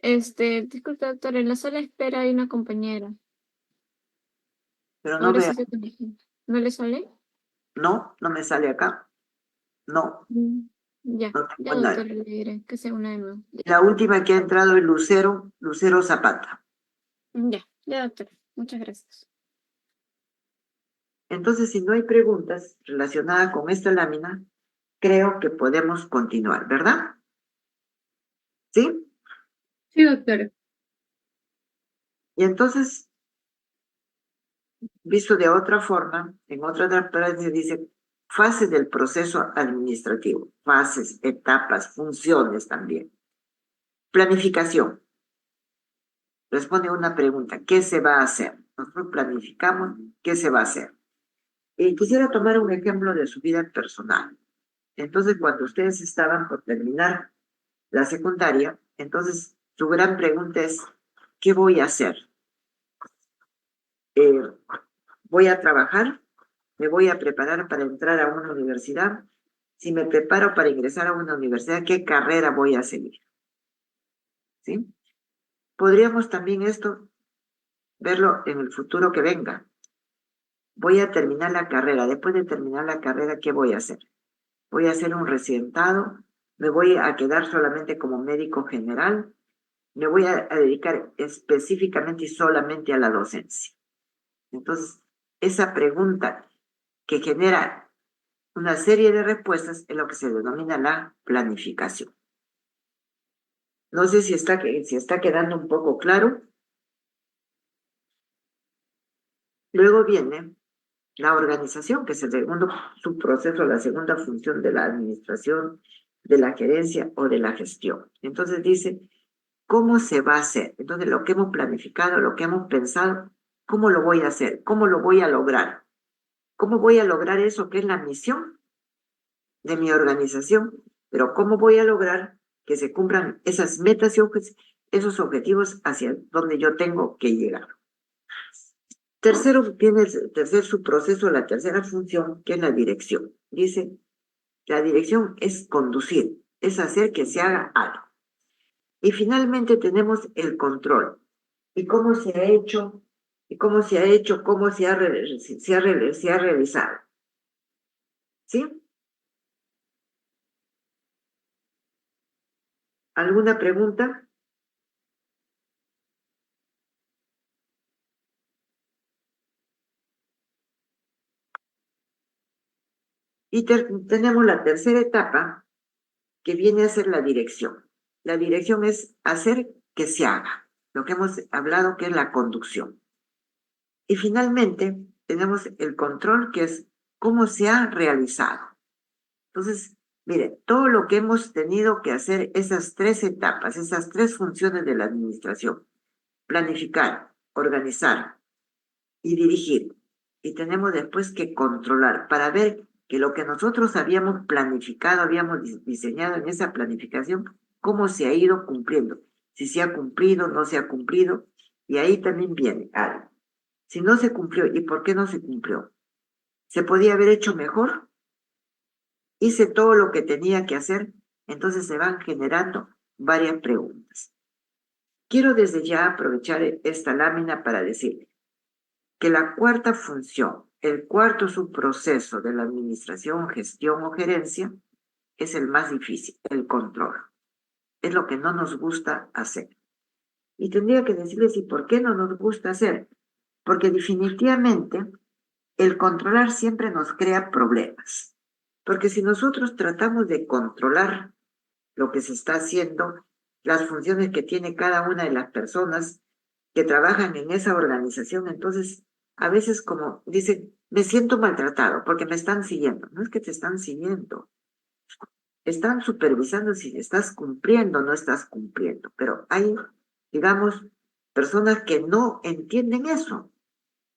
Disculpe, doctora, en la sala de espera hay una compañera. Pero no Ahora veo. sí se conectó. ¿No le sale? No me sale acá. No, Mm, Ya, no ya, tengo nada. doctora, le diré que sea una de nuevo. La última que ha entrado es Lucero Zapata. Ya, doctora. Muchas gracias. Entonces, si no hay preguntas relacionadas con esta lámina, creo que podemos continuar, ¿verdad? ¿Sí? Sí, doctora. Y entonces, visto de otra forma, en otra transparencia dice fases del proceso administrativo, fases, etapas, funciones también. Planificación. Responde una pregunta, ¿qué se va a hacer? Nosotros planificamos qué se va a hacer. Y quisiera tomar un ejemplo de su vida personal. Entonces, cuando ustedes estaban por terminar la secundaria, entonces su gran pregunta es, ¿qué voy a hacer? ¿Voy a trabajar? ¿Me voy a preparar para entrar a una universidad? Si me preparo para ingresar a una universidad, ¿qué carrera voy a seguir? ¿Sí? Podríamos también esto verlo en el futuro que venga. Voy a terminar la carrera. Después de terminar la carrera, ¿qué voy a hacer? ¿Voy a hacer un residentado? ¿Me voy a quedar solamente como médico general? ¿Me voy a dedicar específicamente y solamente a la docencia? Entonces, esa pregunta que genera una serie de respuestas es lo que se denomina la planificación. No sé si está quedando un poco claro. Luego viene la organización, que es el segundo subproceso, la segunda función de la administración, de la gerencia o de la gestión. Entonces dice, ¿cómo se va a hacer? Entonces lo que hemos planificado, lo que hemos pensado, ¿cómo lo voy a hacer? ¿Cómo lo voy a lograr? ¿Cómo voy a lograr eso que es la misión de mi organización? Pero ¿cómo voy a lograr que se cumplan esas metas y esos objetivos hacia donde yo tengo que llegar? Tercero, tiene el tercer subproceso, la tercera función, que es la dirección. Dice, la dirección es conducir, es hacer que se haga algo. Y finalmente tenemos el control. ¿Y cómo se ha hecho? ¿Y cómo se ha hecho? ¿Cómo se ha realizado? ¿Sí? ¿Alguna pregunta? Y tenemos la tercera etapa, que viene a ser la dirección. La dirección es hacer que se haga, lo que hemos hablado que es la conducción. Y finalmente tenemos el control, que es cómo se ha realizado. Entonces, mire, todo lo que hemos tenido que hacer, esas tres etapas, esas tres funciones de la administración, planificar, organizar y dirigir. Y tenemos después que controlar para ver que lo que nosotros habíamos planificado, habíamos diseñado en esa planificación, cómo se ha ido cumpliendo. Si se ha cumplido, no se ha cumplido. Y ahí también viene algo. Si no se cumplió, ¿y por qué no se cumplió? ¿Se podía haber hecho mejor? Hice todo lo que tenía que hacer, entonces se van generando varias preguntas. Quiero desde ya aprovechar esta lámina para decir que la cuarta función, el cuarto subproceso de la administración, gestión o gerencia, es el más difícil, el control. Es lo que no nos gusta hacer. Y tendría que decirles, ¿y por qué no nos gusta hacer? Porque definitivamente el controlar siempre nos crea problemas. Porque si nosotros tratamos de controlar lo que se está haciendo, las funciones que tiene cada una de las personas que trabajan en esa organización, entonces a veces como dicen, me siento maltratado porque me están siguiendo. No es que te están siguiendo, están supervisando si estás cumpliendo o no estás cumpliendo, pero hay, digamos, personas que no entienden eso.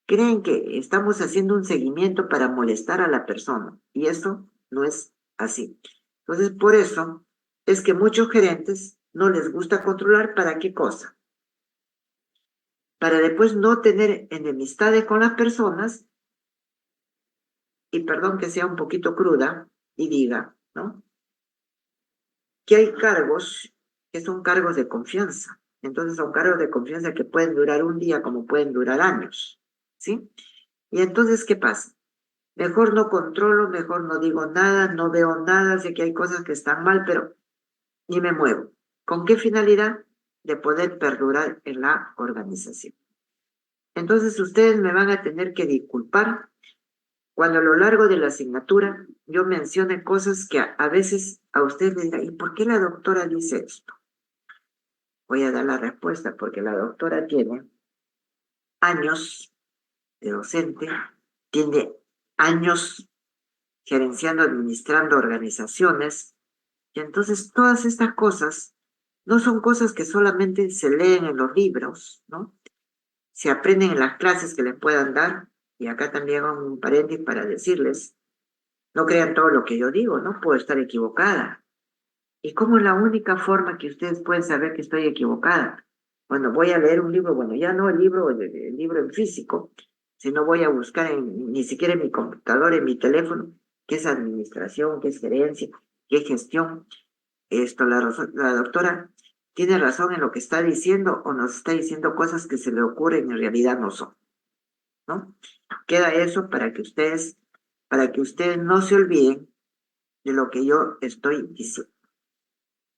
Creen que estamos haciendo un seguimiento para molestar a la persona y eso no es así. Entonces, por eso es que muchos gerentes no les gusta controlar. ¿Para qué cosa? Para después no tener enemistades con las personas, y perdón que sea un poquito cruda y diga, ¿no? Que hay cargos que son cargos de confianza. Entonces son cargos de confianza que pueden durar un día como pueden durar años, ¿sí? Y entonces, ¿qué pasa? Mejor no controlo, mejor no digo nada, no veo nada, sé que hay cosas que están mal, pero ni me muevo. ¿Con qué finalidad? De poder perdurar en la organización. Entonces ustedes me van a tener que disculpar, cuando a lo largo de la asignatura yo mencione cosas que a veces a usted le dirá, ¿y por qué la doctora dice esto? Voy a dar la respuesta, porque la doctora tiene años de docente, tiene años gerenciando, administrando organizaciones, y entonces todas estas cosas no son cosas que solamente se leen en los libros, ¿no? Se aprenden en las clases que les puedan dar, y acá también hago un paréntesis para decirles, no crean todo lo que yo digo, no puedo estar equivocada. ¿Y cómo es la única forma que ustedes pueden saber que estoy equivocada? Bueno, voy a leer un libro, bueno, ya no el libro en físico, sino voy a buscar ni siquiera en mi computadora, en mi teléfono, qué es administración, qué es gerencia, qué es gestión. La doctora tiene razón en lo que está diciendo o nos está diciendo cosas que se le ocurren y en realidad no son, ¿no? Queda eso para que ustedes no se olviden de lo que yo estoy diciendo.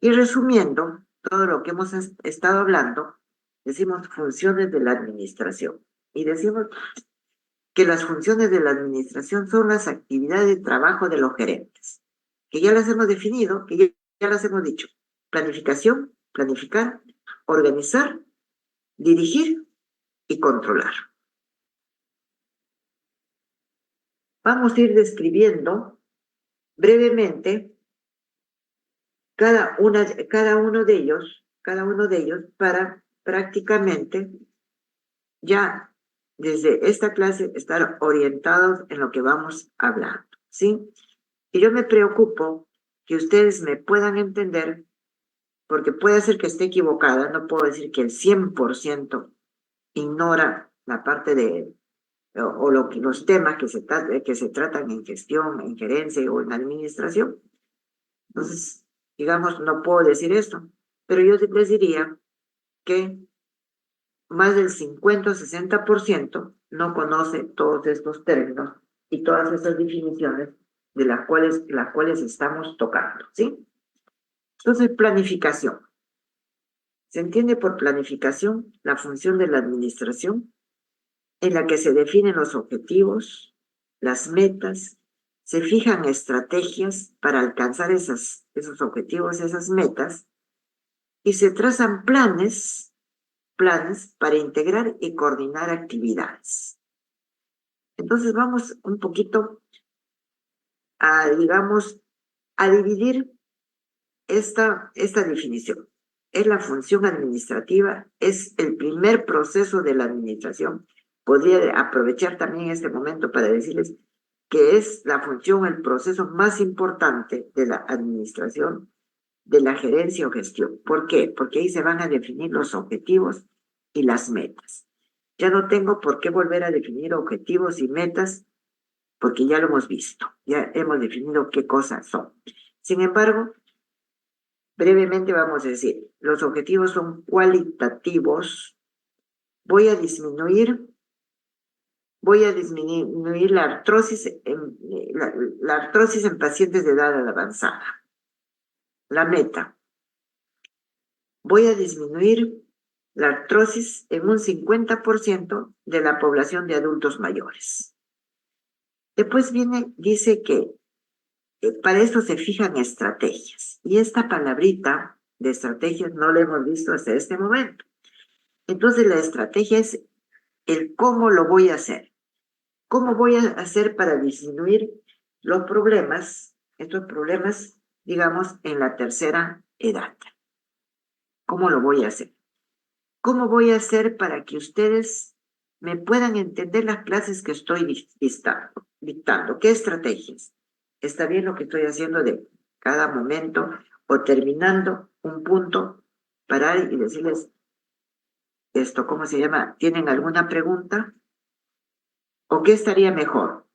Y resumiendo todo lo que hemos estado hablando, decimos funciones de la administración. Y decimos que las funciones de la administración son las actividades de trabajo de los gerentes, que ya las hemos definido, que ya las hemos dicho. Planificación, planificar, organizar, dirigir y controlar. Vamos a ir describiendo brevemente cada uno de ellos para prácticamente ya desde esta clase estar orientados en lo que vamos hablando, ¿sí? Y yo me preocupo que ustedes me puedan entender, porque puede ser que esté equivocada, no puedo decir que el 100% ignora la parte los temas que se tratan en gestión, en gerencia o en administración. Entonces, digamos, no puedo decir esto, pero yo les diría que más del 50 o 60% no conoce todos estos términos y todas estas definiciones de las cuales estamos tocando, ¿sí? Entonces, planificación. Se entiende por planificación la función de la administración en la que se definen los objetivos, las metas, se fijan estrategias para alcanzar esos objetivos, esas metas, y se trazan planes para integrar y coordinar actividades. Entonces vamos un poquito a, digamos, a dividir esta definición. Es la función administrativa, es el primer proceso de la administración. Podría aprovechar también este momento para decirles que es la función, el proceso más importante de la administración, de la gerencia o gestión. ¿Por qué? Porque ahí se van a definir los objetivos y las metas. Ya no tengo por qué volver a definir objetivos y metas, porque ya lo hemos visto, ya hemos definido qué cosas son. Sin embargo, brevemente vamos a decir, los objetivos son cualitativos. Voy a disminuir la artrosis en pacientes de edad avanzada. La meta. Voy a disminuir la artrosis en un 50% de la población de adultos mayores. Después dice que para esto se fijan estrategias. Y esta palabrita de estrategias no la hemos visto hasta este momento. Entonces la estrategia es el cómo lo voy a hacer. ¿Cómo voy a hacer para disminuir los problemas, estos problemas, digamos, en la tercera edad? ¿Cómo lo voy a hacer? ¿Cómo voy a hacer para que ustedes me puedan entender las clases que estoy dictando? ¿Qué estrategias? ¿Está bien lo que estoy haciendo de cada momento o terminando un punto, parar y decirles esto, ¿cómo se llama? ¿Tienen alguna pregunta? ¿O qué estaría mejor?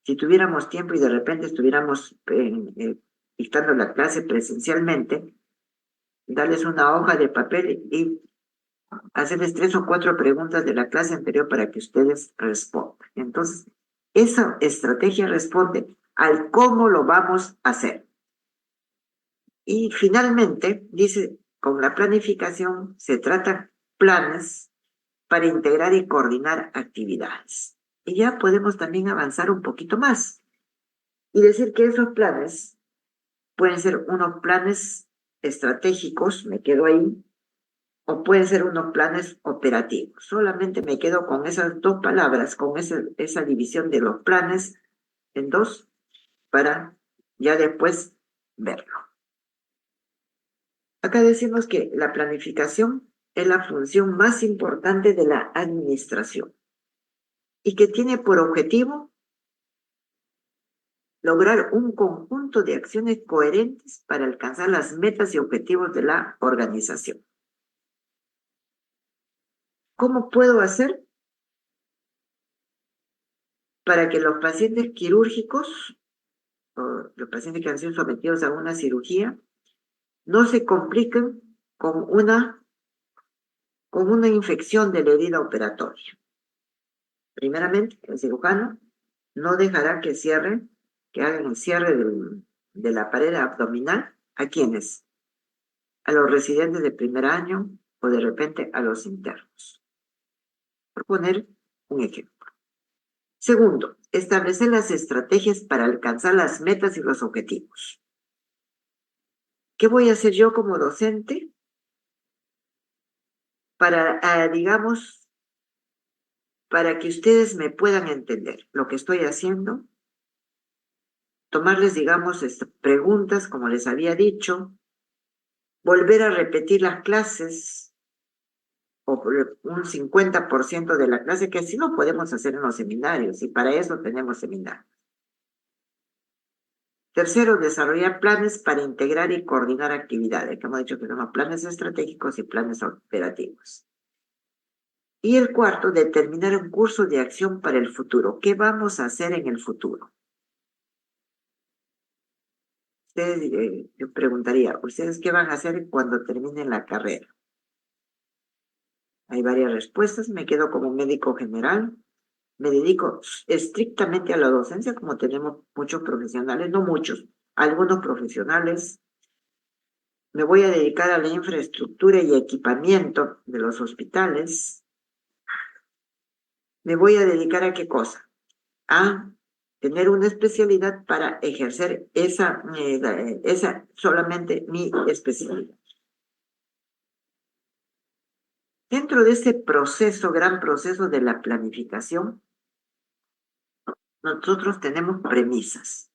Si tuviéramos tiempo y de repente estuviéramos dictando la clase presencialmente, darles una hoja de papel y hacerles 3 o 4 preguntas de la clase anterior para que ustedes respondan. Entonces, esa estrategia responde al cómo lo vamos a hacer. Y finalmente, dice, con la planificación se tratan planes para integrar y coordinar actividades. Y ya podemos también avanzar un poquito más y decir que esos planes pueden ser unos planes estratégicos, me quedo ahí, o pueden ser unos planes operativos. Solamente me quedo con esas dos palabras, con esa división de los planes en dos, para ya después verlo. Acá decimos que la planificación es la función más importante de la administración y que tiene por objetivo lograr un conjunto de acciones coherentes para alcanzar las metas y objetivos de la organización. ¿Cómo puedo hacer para que los pacientes quirúrgicos o los pacientes que han sido sometidos a una cirugía no se compliquen con una infección de la herida operatoria? Primeramente, el cirujano no dejará que hagan el cierre de la pared abdominal. ¿A quiénes? A los residentes de primer año o de repente a los internos. Por poner un ejemplo. Segundo, establecer las estrategias para alcanzar las metas y los objetivos. ¿Qué voy a hacer yo como docente para, digamos, para que ustedes me puedan entender lo que estoy haciendo? Tomarles, digamos, preguntas, como les había dicho, volver a repetir las clases, o un 50% de la clase, que así lo podemos hacer en los seminarios, y para eso tenemos seminarios. Tercero, desarrollar planes para integrar y coordinar actividades, que hemos dicho que son planes estratégicos y planes operativos. Y el cuarto, determinar un curso de acción para el futuro. ¿Qué vamos a hacer en el futuro? Ustedes, yo preguntaría, ¿ustedes qué van a hacer cuando terminen la carrera? Hay varias respuestas. Me quedo como médico general. Me dedico estrictamente a la docencia, como tenemos muchos profesionales, no muchos, algunos profesionales. Me voy a dedicar a la infraestructura y equipamiento de los hospitales. Me voy a dedicar a qué cosa? A tener una especialidad para ejercer esa solamente mi especialidad. Dentro de ese proceso, gran proceso de la planificación, nosotros tenemos premisas.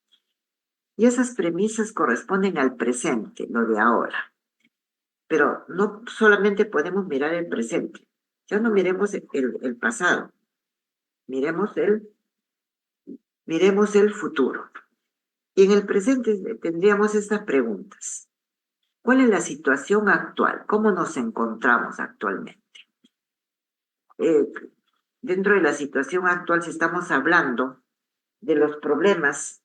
Y esas premisas corresponden al presente, lo de ahora. Pero no solamente podemos mirar el presente. Ya no miremos el pasado. Miremos el futuro. Y en el presente tendríamos estas preguntas. ¿Cuál es la situación actual? ¿Cómo nos encontramos actualmente? Dentro de la situación actual, si estamos hablando de los problemas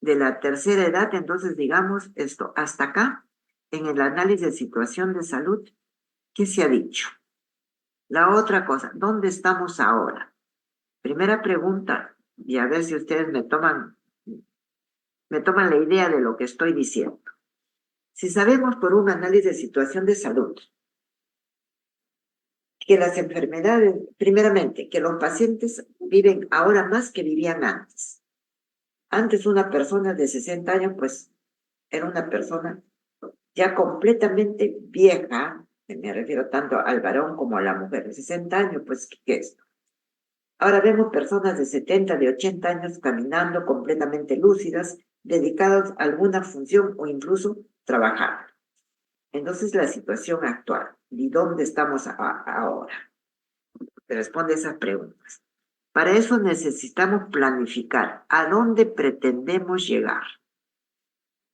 de la tercera edad, entonces digamos esto, hasta acá, en el análisis de situación de salud, ¿qué se ha dicho? La otra cosa, ¿dónde estamos ahora? Primera pregunta, y a ver si ustedes me toman la idea de lo que estoy diciendo. Si sabemos por un análisis de situación de salud que las enfermedades, primeramente, que los pacientes viven ahora más que vivían antes. Antes una persona de 60 años, pues, era una persona ya completamente vieja, me refiero tanto al varón como a la mujer, de 60 años, pues, ¿qué es? Ahora vemos personas de 70, de 80 años caminando completamente lúcidas, dedicadas a alguna función o incluso trabajar. Entonces, la situación actual, ¿y dónde estamos ahora? Responde esas preguntas. Para eso necesitamos planificar a dónde pretendemos llegar.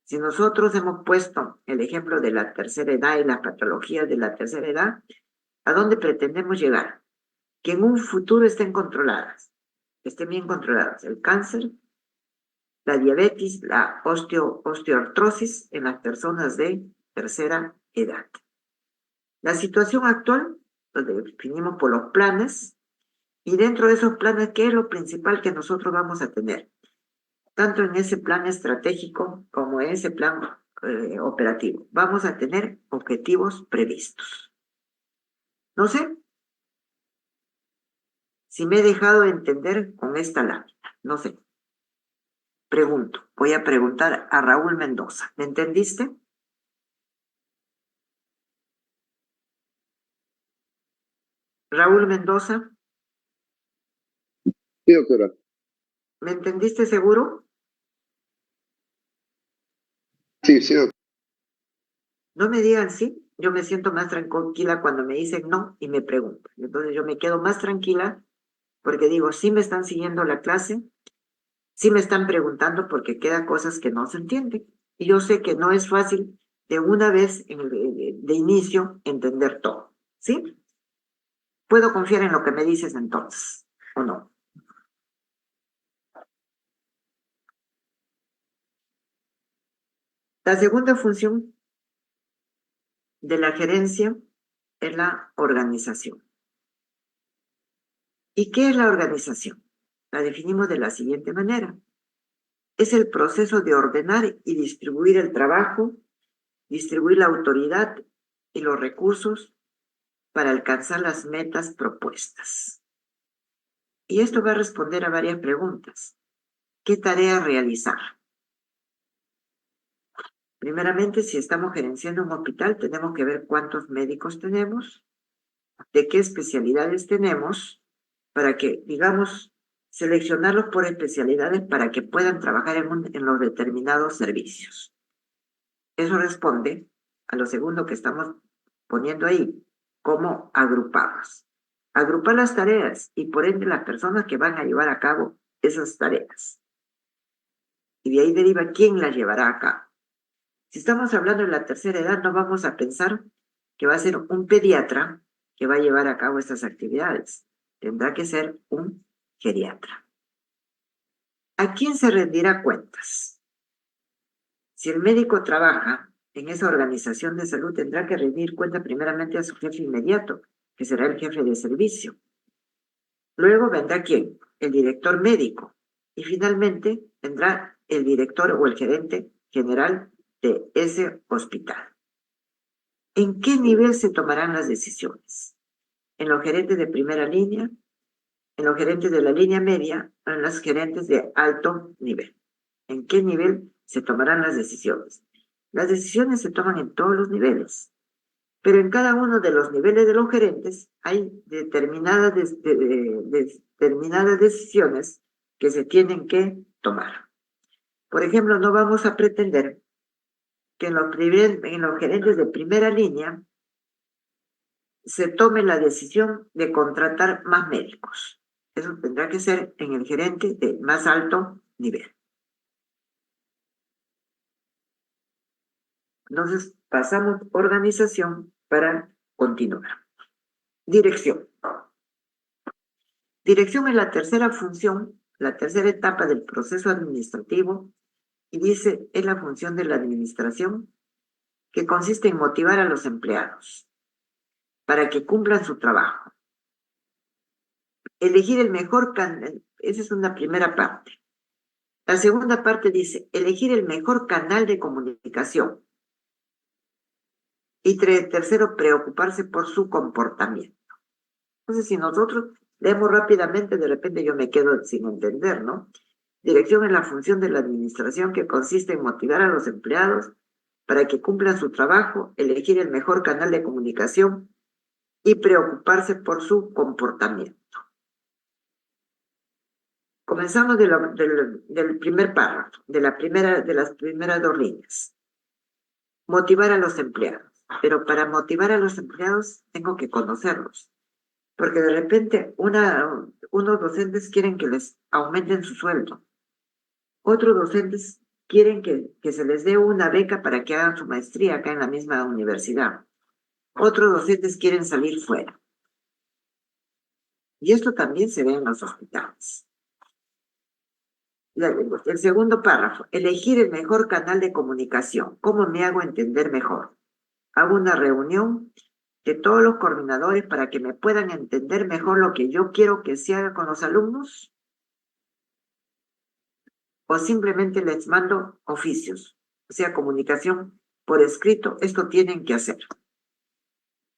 Si nosotros hemos puesto el ejemplo de la tercera edad y las patologías de la tercera edad, ¿a dónde pretendemos llegar? Que en un futuro estén controladas, estén bien controladas. El cáncer, la diabetes, la osteoartrosis en las personas de tercera edad. La situación actual, lo definimos por los planes, y dentro de esos planes, ¿qué es lo principal que nosotros vamos a tener? Tanto en ese plan estratégico como en ese plan operativo. Vamos a tener objetivos previstos. No sé si me he dejado entender con esta lámina. No sé. Pregunto. Voy a preguntar a Raúl Mendoza. ¿Me entendiste? Raúl Mendoza, Sí, doctora. ¿me entendiste seguro? Sí, sí, doctora. No me digan sí, yo me siento más tranquila cuando me dicen no y me preguntan. Entonces yo me quedo más tranquila porque digo, sí me están siguiendo la clase, sí me están preguntando porque quedan cosas que no se entienden. Y yo sé que no es fácil de una vez de inicio entender todo, ¿sí? ¿Puedo confiar en lo que me dices entonces o no? La segunda función de la gerencia es la organización. ¿Y qué es la organización? La definimos de la siguiente manera. Es el proceso de ordenar y distribuir el trabajo, distribuir la autoridad y los recursos para alcanzar las metas propuestas. Y esto va a responder a varias preguntas. ¿Qué tarea realizar? Primeramente, si estamos gerenciando un hospital, tenemos que ver cuántos médicos tenemos, de qué especialidades tenemos, para que, digamos, seleccionarlos por especialidades para que puedan trabajar en los determinados servicios. Eso responde a lo segundo que estamos poniendo ahí, cómo agruparlas. Agrupar las tareas y por ende las personas que van a llevar a cabo esas tareas. Y de ahí deriva quién las llevará a cabo. Si estamos hablando de la tercera edad, no vamos a pensar que va a ser un pediatra que va a llevar a cabo estas actividades. Tendrá que ser un geriatra. ¿A quién se rendirá cuentas? Si el médico trabaja en esa organización de salud, tendrá que rendir cuenta primeramente a su jefe inmediato, que será el jefe de servicio. Luego vendrá ¿quién? El director médico. Y finalmente vendrá el director o el gerente general de ese hospital. ¿En qué nivel se tomarán las decisiones? ¿En los gerentes de primera línea? ¿En los gerentes de la línea media? ¿O en los gerentes de alto nivel? ¿En qué nivel se tomarán las decisiones? Las decisiones se toman en todos los niveles, pero en cada uno de los niveles de los gerentes hay determinadas decisiones que se tienen que tomar. Por ejemplo, no vamos a pretender que en los gerentes de primera línea se tome la decisión de contratar más médicos. Eso tendrá que ser en el gerente de más alto nivel. Entonces, pasamos organización para continuar. Dirección. Dirección es la tercera función, la tercera etapa del proceso administrativo y dice, es la función de la administración que consiste en motivar a los empleados para que cumplan su trabajo. Elegir el mejor canal, esa es una primera parte. La segunda parte dice, elegir el mejor canal de comunicación. Y tercero, preocuparse por su comportamiento. Entonces, si nosotros leemos rápidamente, de repente yo me quedo sin entender, ¿no? Dirección es la función de la administración que consiste en motivar a los empleados para que cumplan su trabajo, elegir el mejor canal de comunicación y preocuparse por su comportamiento. Comenzamos del primer párrafo, de las primeras dos líneas. Motivar a los empleados. Pero para motivar a los empleados tengo que conocerlos. Porque de repente unos docentes quieren que les aumenten su sueldo. Otros docentes quieren que se les dé una beca para que hagan su maestría acá en la misma universidad. Otros docentes quieren salir fuera. Y esto también se ve en los hospitales. El segundo párrafo, elegir el mejor canal de comunicación. ¿Cómo me hago entender mejor? Hago una reunión de todos los coordinadores para que me puedan entender mejor lo que yo quiero que se haga con los alumnos. O simplemente les mando oficios, o sea, comunicación por escrito, esto tienen que hacer.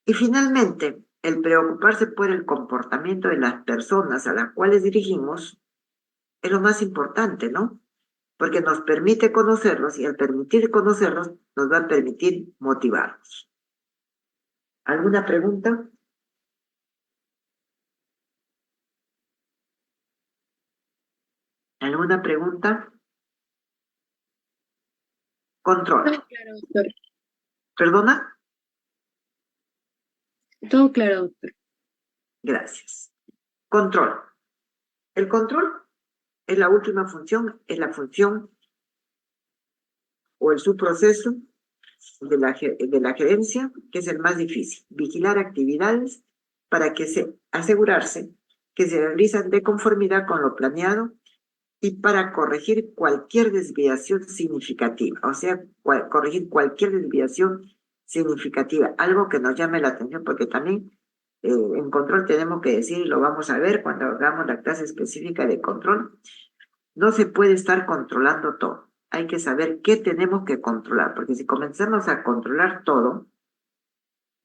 Y finalmente, el preocuparse por el comportamiento de las personas a las cuales dirigimos es lo más importante, ¿no? Porque nos permite conocerlos y al permitir conocerlos nos va a permitir motivarlos. ¿Alguna pregunta? ¿Alguna pregunta? Control. Todo claro, doctor. ¿Perdona? Todo claro, doctor. Gracias. Control. El control es la última función, es la función o el subproceso de la gerencia, que es el más difícil. Vigilar actividades para asegurarse que se realizan de conformidad con lo planeado y para corregir cualquier desviación significativa, o sea, corregir cualquier desviación significativa, algo que nos llame la atención, porque también en control tenemos que decir, y lo vamos a ver cuando hagamos la clase específica de control, no se puede estar controlando todo, hay que saber qué tenemos que controlar, porque si comenzamos a controlar todo,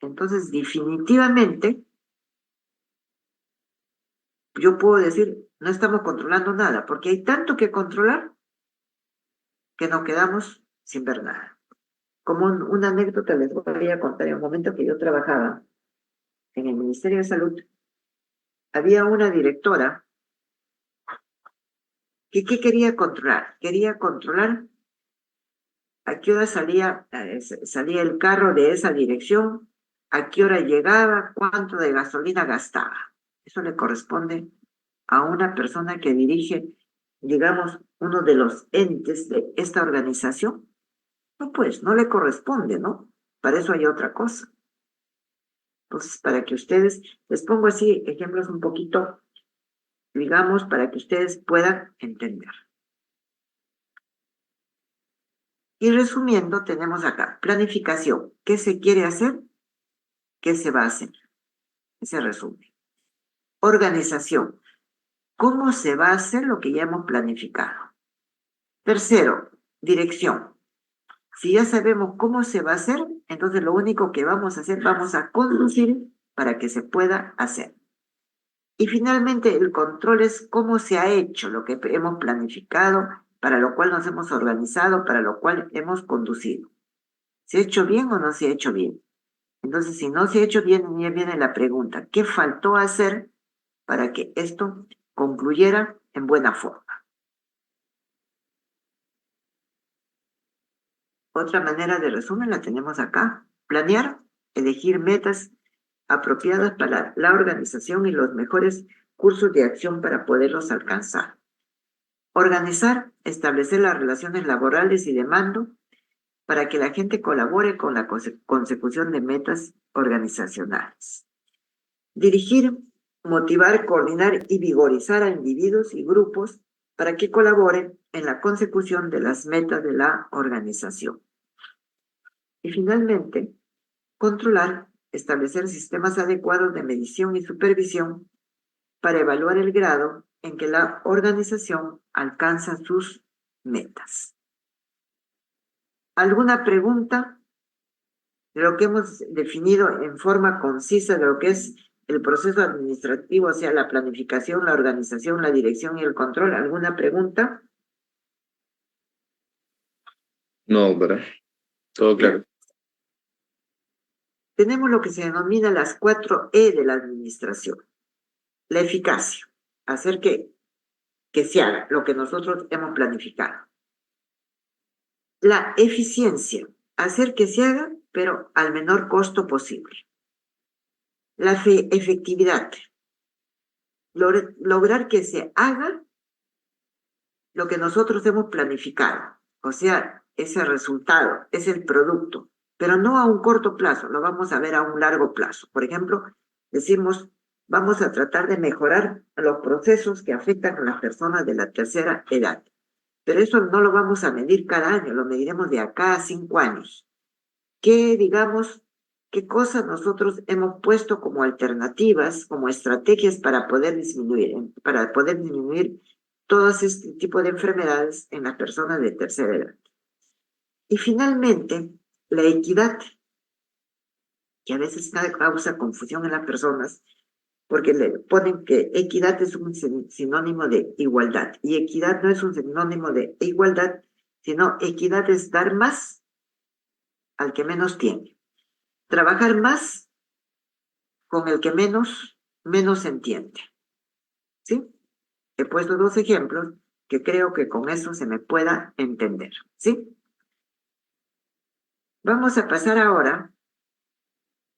entonces definitivamente yo puedo decir, no estamos controlando nada, porque hay tanto que controlar que nos quedamos sin ver nada. Como una anécdota les voy a contar, en un momento que yo trabajaba en el Ministerio de Salud, había una directora que ¿qué quería controlar? Quería controlar a qué hora salía el carro de esa dirección, a qué hora llegaba, cuánto de gasolina gastaba. Eso le corresponde a una persona que dirige, digamos, uno de los entes de esta organización. No, pues, no le corresponde, ¿no? Para eso hay otra cosa. Entonces, para que ustedes, les pongo así ejemplos un poquito, digamos, para que ustedes puedan entender. Y resumiendo, tenemos acá, planificación. ¿Qué se quiere hacer? ¿Qué se va a hacer? Ese resumen. Organización. ¿Cómo se va a hacer lo que ya hemos planificado? Tercero, dirección. Si ya sabemos cómo se va a hacer, entonces lo único que vamos a hacer, vamos a conducir para que se pueda hacer. Y finalmente el control es cómo se ha hecho lo que hemos planificado, para lo cual nos hemos organizado, para lo cual hemos conducido. ¿Se ha hecho bien o no se ha hecho bien? Entonces, si no se ha hecho bien, ya viene la pregunta, ¿qué faltó hacer para que esto concluyera en buena forma? Otra manera de resumen la tenemos acá. Planear, elegir metas apropiadas para la organización y los mejores cursos de acción para poderlos alcanzar. Organizar, establecer las relaciones laborales y de mando para que la gente colabore con la consecución de metas organizacionales. Dirigir, motivar, coordinar y vigorizar a individuos y grupos para que colaboren en la consecución de las metas de la organización. Y finalmente, controlar, establecer sistemas adecuados de medición y supervisión para evaluar el grado en que la organización alcanza sus metas. ¿Alguna pregunta de lo que hemos definido en forma concisa de lo que es el proceso administrativo, o sea, la planificación, la organización, la dirección y el control? ¿Alguna pregunta? No, ¿verdad? Todo claro. Tenemos lo que se denomina las 4E de la administración. La eficacia, hacer que se haga lo que nosotros hemos planificado. La eficiencia, hacer que se haga, pero al menor costo posible. La efectividad, lograr que se haga lo que nosotros hemos planificado, o sea, ese resultado, es el producto, pero no a un corto plazo, lo vamos a ver a un largo plazo. Por ejemplo, decimos, vamos a tratar de mejorar los procesos que afectan a las personas de la tercera edad, pero eso no lo vamos a medir cada año, lo mediremos de acá a 5 años. ¿Qué cosas nosotros hemos puesto como alternativas, como estrategias para poder disminuir todo este tipo de enfermedades en las personas de tercera edad? Y finalmente, la equidad. que a veces causa confusión en las personas, porque le ponen que equidad es un sinónimo de igualdad, y equidad no es un sinónimo de igualdad, sino equidad es dar más al que menos tiene, trabajar más con el que menos entiende. ¿Sí? He puesto 2 ejemplos que creo que con eso se me pueda entender. ¿Sí? Vamos a pasar ahora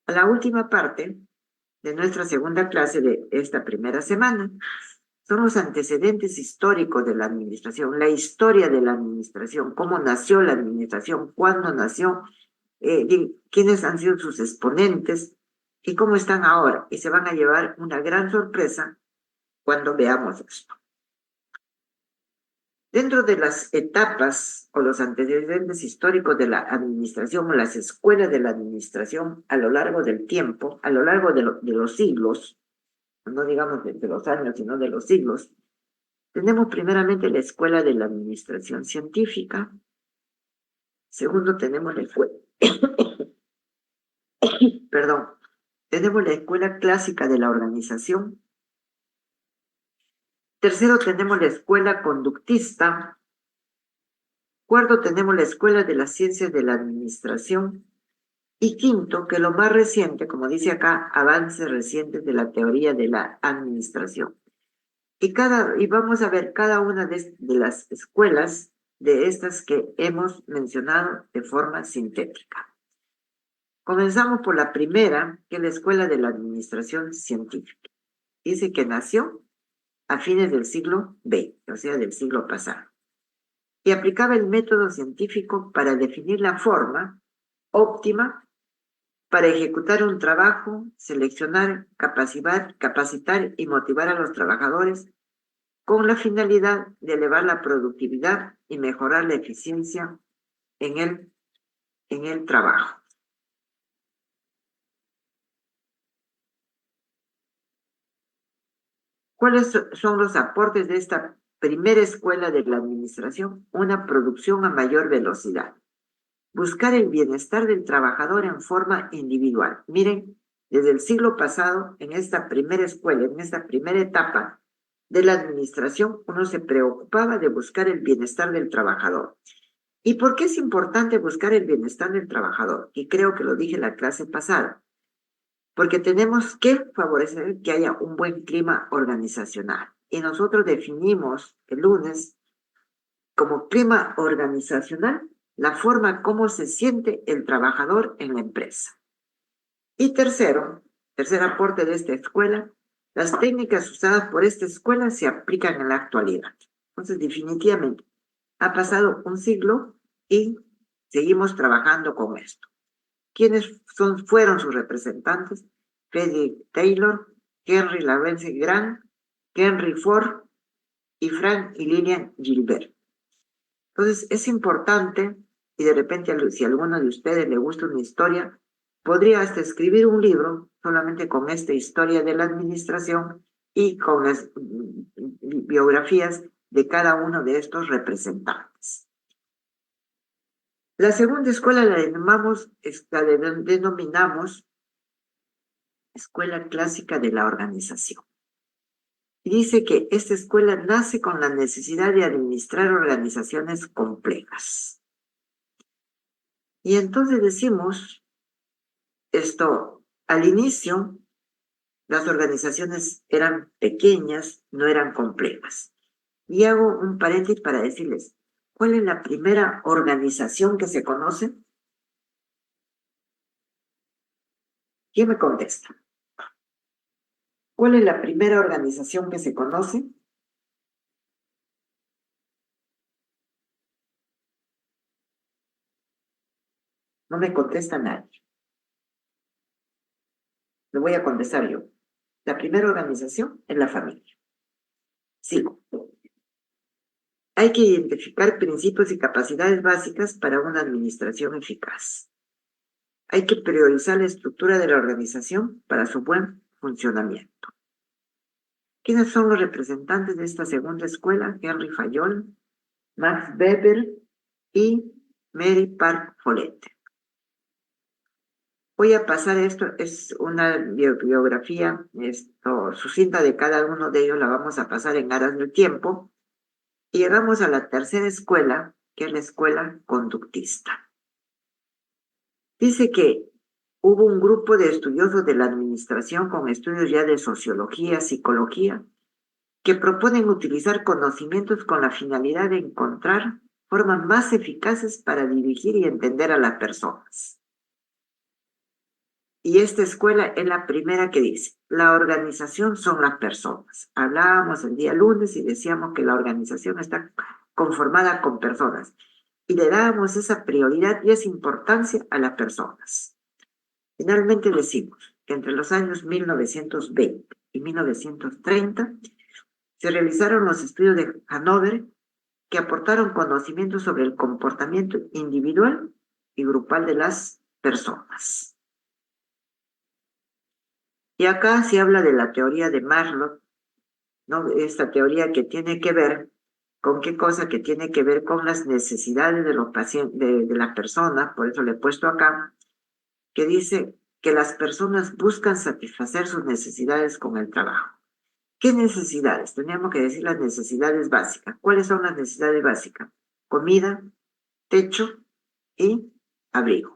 a la última parte de nuestra segunda clase de esta primera semana. Son los antecedentes históricos de la administración, la historia de la administración, cómo nació la administración, cuándo nació, quiénes han sido sus exponentes y cómo están ahora. Y se van a llevar una gran sorpresa cuando veamos esto. Dentro de las etapas o los antecedentes históricos de la administración o las escuelas de la administración a lo largo del tiempo, a lo largo de los siglos, no digamos de los años, sino de los siglos, tenemos primeramente la escuela de la administración científica. Segundo, tenemos la escuela, perdón, tenemos la escuela clásica de la organización. Tercero, tenemos la escuela conductista. Cuarto, tenemos la escuela de las ciencias de la administración. Y quinto, que lo más reciente, como dice acá, avances recientes de la teoría de la administración. Y vamos a ver cada una de las escuelas de estas que hemos mencionado de forma sintética. Comenzamos por la primera, que es la escuela de la administración científica. Dice que nació a fines del siglo XX, o sea, del siglo pasado, y aplicaba el método científico para definir la forma óptima para ejecutar un trabajo, seleccionar, capacitar y motivar a los trabajadores con la finalidad de elevar la productividad y mejorar la eficiencia en el trabajo. ¿Cuáles son los aportes de esta primera escuela de la administración? Una producción a mayor velocidad. Buscar el bienestar del trabajador en forma individual. Miren, desde el siglo pasado, en esta primera escuela, en esta primera etapa de la administración, uno se preocupaba de buscar el bienestar del trabajador. ¿Y por qué es importante buscar el bienestar del trabajador? Y creo que lo dije en la clase pasada. Porque tenemos que favorecer que haya un buen clima organizacional. Y nosotros definimos el lunes como clima organizacional la forma como se siente el trabajador en la empresa. Y tercer aporte de esta escuela, las técnicas usadas por esta escuela se aplican en la actualidad. Entonces, definitivamente, ha pasado un siglo y seguimos trabajando con esto. ¿Quiénes fueron sus representantes? Frederick Taylor, Henry Lawrence Grant, Henry Ford y Frank y Lillian Gilbert. Entonces, es importante, y de repente, si a alguno de ustedes le gusta una historia, podría hasta escribir un libro solamente con esta historia de la administración y con las biografías de cada uno de estos representantes. La segunda escuela la denominamos Escuela Clásica de la Organización. Y dice que esta escuela nace con la necesidad de administrar organizaciones complejas. Y entonces decimos esto, al inicio, las organizaciones eran pequeñas, no eran complejas. Y hago un paréntesis para decirles, ¿cuál es la primera organización que se conoce? ¿Quién me contesta? ¿Cuál es la primera organización que se conoce? No me contesta nadie. Le voy a contestar yo. La primera organización es la familia. Sigo. Hay que identificar principios y capacidades básicas para una administración eficaz. Hay que priorizar la estructura de la organización para su buen funcionamiento. ¿Quiénes son los representantes de esta segunda escuela? Henry Fayol, Max Weber y Mary Park Follett. Voy a pasar esto, es una biografía sucinta de cada uno de ellos, la vamos a pasar en aras del tiempo. Y llegamos a la tercera escuela, que es la escuela conductista. Dice que hubo un grupo de estudiosos de la administración con estudios ya de sociología, psicología, que proponen utilizar conocimientos con la finalidad de encontrar formas más eficaces para dirigir y entender a las personas. Y esta escuela es la primera que dice, la organización son las personas. Hablábamos el día lunes y decíamos que la organización está conformada con personas. Y le dábamos esa prioridad y esa importancia a las personas. Finalmente decimos que entre los años 1920 y 1930 se realizaron los estudios de Hannover que aportaron conocimientos sobre el comportamiento individual y grupal de las personas. Y acá se habla de la teoría de Maslow, ¿no? Esta teoría que tiene que ver con qué cosa, que tiene que ver con las necesidades de los pacientes, de las personas, por eso le he puesto acá, que dice que las personas buscan satisfacer sus necesidades con el trabajo. ¿Qué necesidades? Teníamos que decir las necesidades básicas. ¿Cuáles son las necesidades básicas? Comida, techo y abrigo.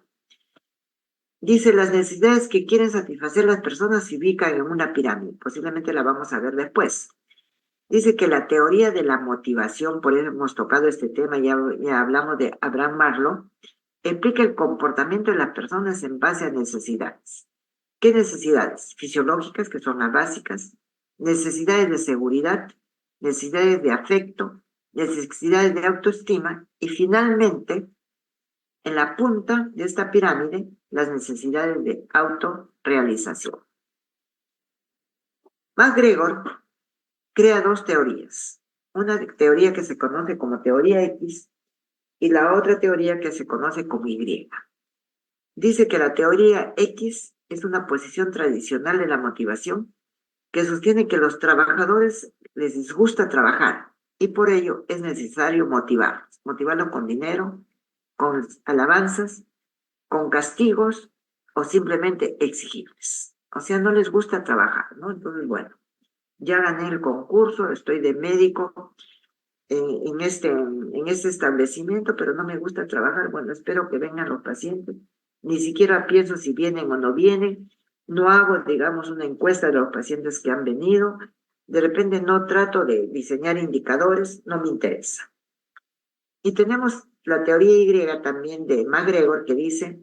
Dice, las necesidades que quieren satisfacer las personas se ubican en una pirámide. Posiblemente la vamos a ver después. Dice que la teoría de la motivación, por eso hemos tocado este tema, ya hablamos de Abraham Maslow, explica el comportamiento de las personas en base a necesidades. ¿Qué necesidades? Fisiológicas, que son las básicas, necesidades de seguridad, necesidades de afecto, necesidades de autoestima y finalmente, en la punta de esta pirámide, las necesidades de autorrealización. MacGregor crea dos teorías. Una teoría que se conoce como teoría X y la otra teoría que se conoce como Y. Dice que la teoría X es una posición tradicional de la motivación que sostiene que a los trabajadores les disgusta trabajar y por ello es necesario motivarlos. Motivarlos con dinero, con alabanzas, con castigos o simplemente exigirles. O sea, no les gusta trabajar, ¿no? Entonces, bueno, ya gané el concurso, estoy de médico en este establecimiento, pero no me gusta trabajar. Bueno, espero que vengan los pacientes. Ni siquiera pienso si vienen o no vienen. No hago, digamos, una encuesta de los pacientes que han venido. De repente no trato de diseñar indicadores, no me interesa. Y tenemos la teoría Y también de MacGregor que dice,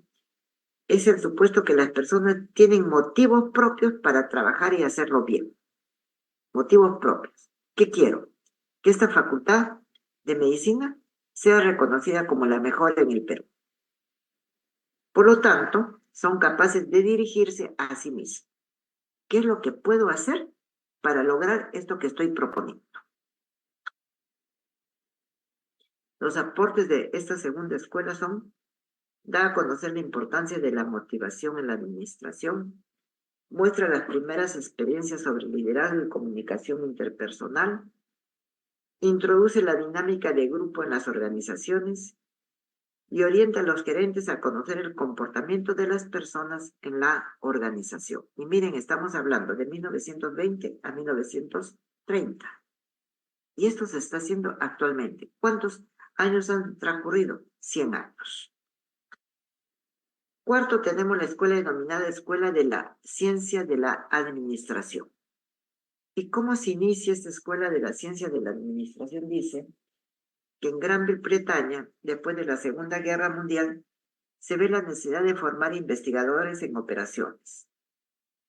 es el supuesto que las personas tienen motivos propios para trabajar y hacerlo bien. Motivos propios. ¿Qué quiero? Que esta facultad de medicina sea reconocida como la mejor en el Perú. Por lo tanto, son capaces de dirigirse a sí mismos. ¿Qué es lo que puedo hacer para lograr esto que estoy proponiendo? Los aportes de esta segunda escuela son: da a conocer la importancia de la motivación en la administración, muestra las primeras experiencias sobre liderazgo y comunicación interpersonal, introduce la dinámica de grupo en las organizaciones y orienta a los gerentes a conocer el comportamiento de las personas en la organización. Y miren, estamos hablando de 1920 a 1930. Y esto se está haciendo actualmente. ¿Cuántos años han transcurrido? 100 años. Cuarto, tenemos la escuela denominada Escuela de la Ciencia de la Administración. ¿Y cómo se inicia esta Escuela de la Ciencia de la Administración? Dice que en Gran Bretaña, después de la Segunda Guerra Mundial, se ve la necesidad de formar investigadores en operaciones.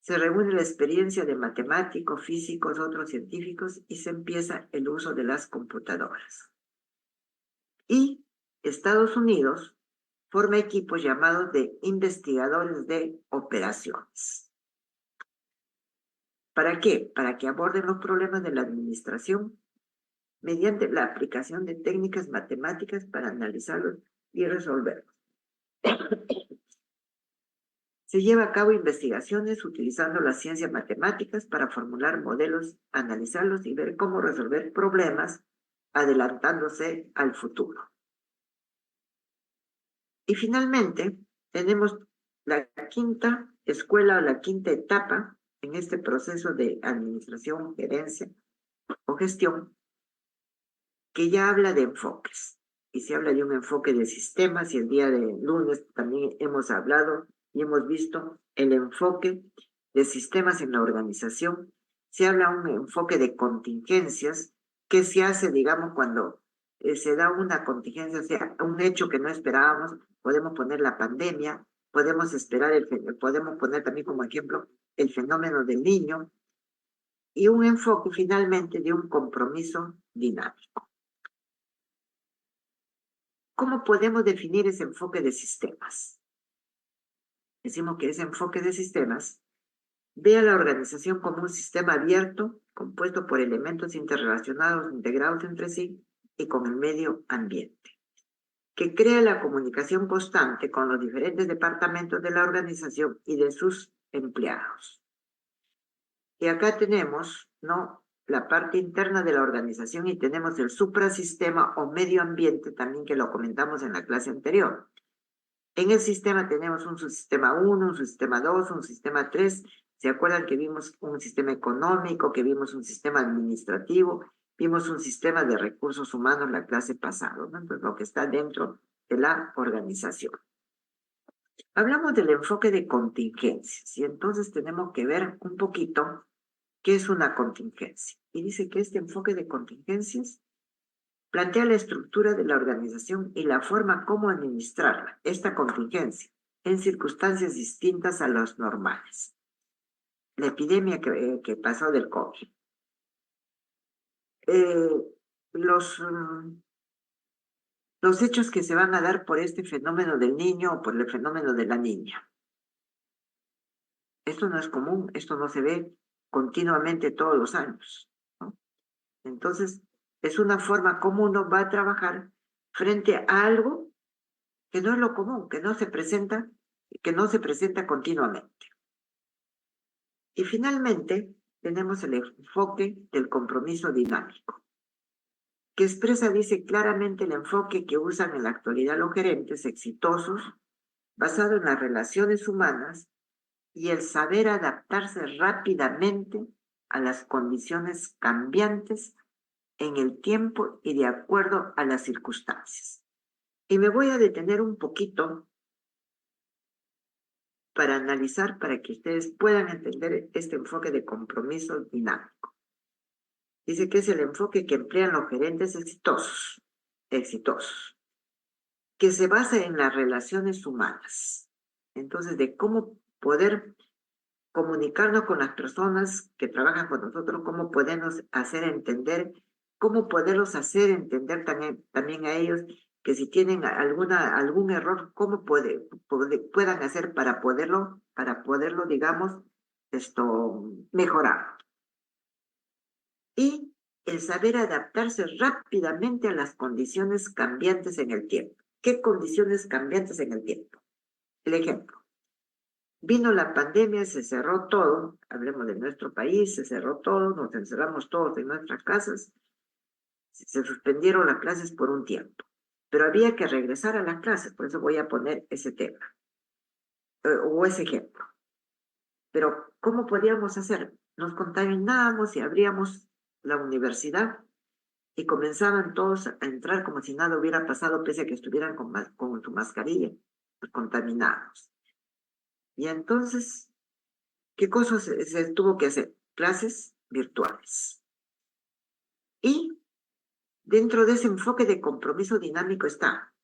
Se reúne la experiencia de matemáticos, físicos, otros científicos y se empieza el uso de las computadoras. Y Estados Unidos forma equipos llamados de investigadores de operaciones. ¿Para qué? Para que aborden los problemas de la administración mediante la aplicación de técnicas matemáticas para analizarlos y resolverlos. Se lleva a cabo investigaciones utilizando las ciencias matemáticas para formular modelos, analizarlos y ver cómo resolver problemas adelantándose al futuro. Y finalmente, tenemos la quinta escuela o la quinta etapa en este proceso de administración, gerencia o gestión, que ya habla de enfoques. Y se habla de un enfoque de sistemas, y el día de lunes también hemos hablado y hemos visto el enfoque de sistemas en la organización. Se habla un enfoque de contingencias, que se hace, digamos, cuando se da una contingencia, o sea, un hecho que no esperábamos. Podemos poner la pandemia, podemos esperar podemos poner también como ejemplo el fenómeno del niño, y un enfoque finalmente de un compromiso dinámico. ¿Cómo podemos definir ese enfoque de sistemas? Decimos que ese enfoque de sistemas ve a la organización como un sistema abierto, compuesto por elementos interrelacionados, integrados entre sí y con el medio ambiente, que crea la comunicación constante con los diferentes departamentos de la organización y de sus empleados. Y acá tenemos, ¿no?, la parte interna de la organización, y tenemos el suprasistema o medio ambiente también, que lo comentamos en la clase anterior. En el sistema tenemos un subsistema 1, un subsistema 2, un sistema 3. ¿Se acuerdan que vimos un sistema económico, que vimos un sistema administrativo, vimos un sistema de recursos humanos en la clase pasada, ¿no? Entonces, lo que está dentro de la organización. Hablamos del enfoque de contingencias, y entonces tenemos que ver un poquito qué es una contingencia. Y dice que este enfoque de contingencias plantea la estructura de la organización y la forma como administrarla, esta contingencia, en circunstancias distintas a las normales. La epidemia que pasó del COVID. Los hechos que se van a dar por este fenómeno del niño o por el fenómeno de la niña. Esto no es común, esto no se ve continuamente todos los años, ¿no? Entonces, es una forma como uno va a trabajar frente a algo que no es lo común, que no se presenta continuamente. Y finalmente, tenemos el enfoque del compromiso dinámico, que expresa, dice claramente, el enfoque que usan en la actualidad los gerentes exitosos, basado en las relaciones humanas y el saber adaptarse rápidamente a las condiciones cambiantes en el tiempo y de acuerdo a las circunstancias. Y me voy a detener un poquito para analizar, para que ustedes puedan entender este enfoque de compromiso dinámico. Dice que es el enfoque que emplean los gerentes exitosos, que se basa en las relaciones humanas. Entonces, de cómo poder comunicarnos con las personas que trabajan con nosotros, cómo podernos hacer entender, cómo poderlos hacer entender también a ellos, que si tienen algún error, cómo puedan hacer para poderlo, digamos, mejorar. Y el saber adaptarse rápidamente a las condiciones cambiantes en el tiempo. ¿Qué condiciones cambiantes en el tiempo? El ejemplo. Vino la pandemia, se cerró todo, hablemos de nuestro país, se cerró todo, nos encerramos todos en nuestras casas, se suspendieron las clases por un tiempo, pero había que regresar a las clases, por eso voy a poner ese tema, o ese ejemplo. Pero, ¿cómo podíamos hacer? Nos contaminábamos y abríamos la universidad y comenzaban todos a entrar como si nada hubiera pasado, pese a que estuvieran con su mascarilla, contaminados. Y entonces, ¿qué cosas se tuvo que hacer? Clases virtuales. Y dentro de ese enfoque de compromiso dinámico está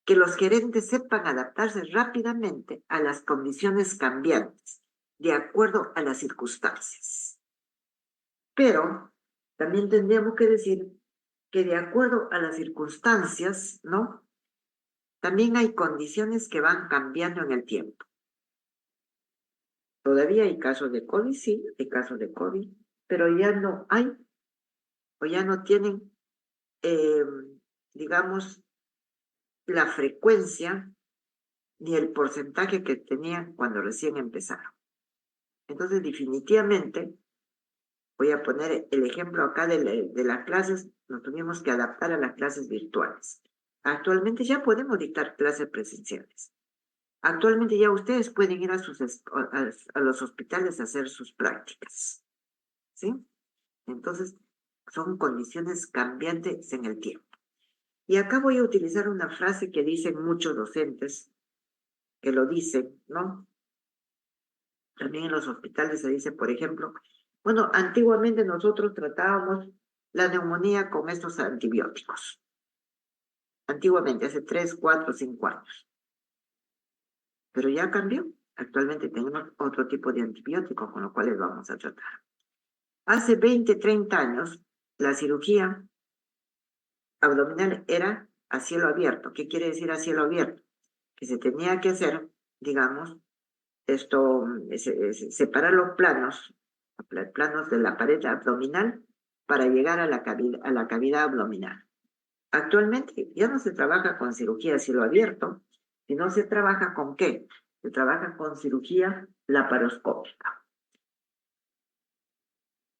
que los gerentes sepan adaptarse rápidamente a las condiciones cambiantes, de acuerdo a las circunstancias. Pero también tendríamos que decir que de acuerdo a las circunstancias, ¿no?, también hay condiciones que van cambiando en el tiempo. Todavía hay casos de COVID, sí, hay casos de COVID, pero ya no hay, o ya no tienen, digamos, la frecuencia ni el porcentaje que tenían cuando recién empezaron. Entonces, definitivamente, voy a poner el ejemplo acá de las clases, nos tuvimos que adaptar a las clases virtuales. Actualmente ya podemos dictar clases presenciales, Actualmente ya ustedes pueden ir a los hospitales a hacer sus prácticas, ¿sí? Entonces, son condiciones cambiantes en el tiempo. Y acá voy a utilizar una frase que dicen muchos docentes, que lo dicen, ¿no? También en los hospitales se dice, por ejemplo, bueno, antiguamente nosotros tratábamos la neumonía con estos antibióticos. Antiguamente, hace 3, 4, 5 años. Pero ya cambió. Actualmente tenemos otro tipo de antibióticos con los cuales vamos a tratar. Hace 20, 30 años, la cirugía abdominal era a cielo abierto. ¿Qué quiere decir a cielo abierto? Que se tenía que hacer, digamos, separar los planos de la pared abdominal para llegar a la cavidad abdominal. Actualmente ya no se trabaja con cirugía a cielo abierto, sino se trabaja con ¿qué? Se trabaja con cirugía laparoscópica.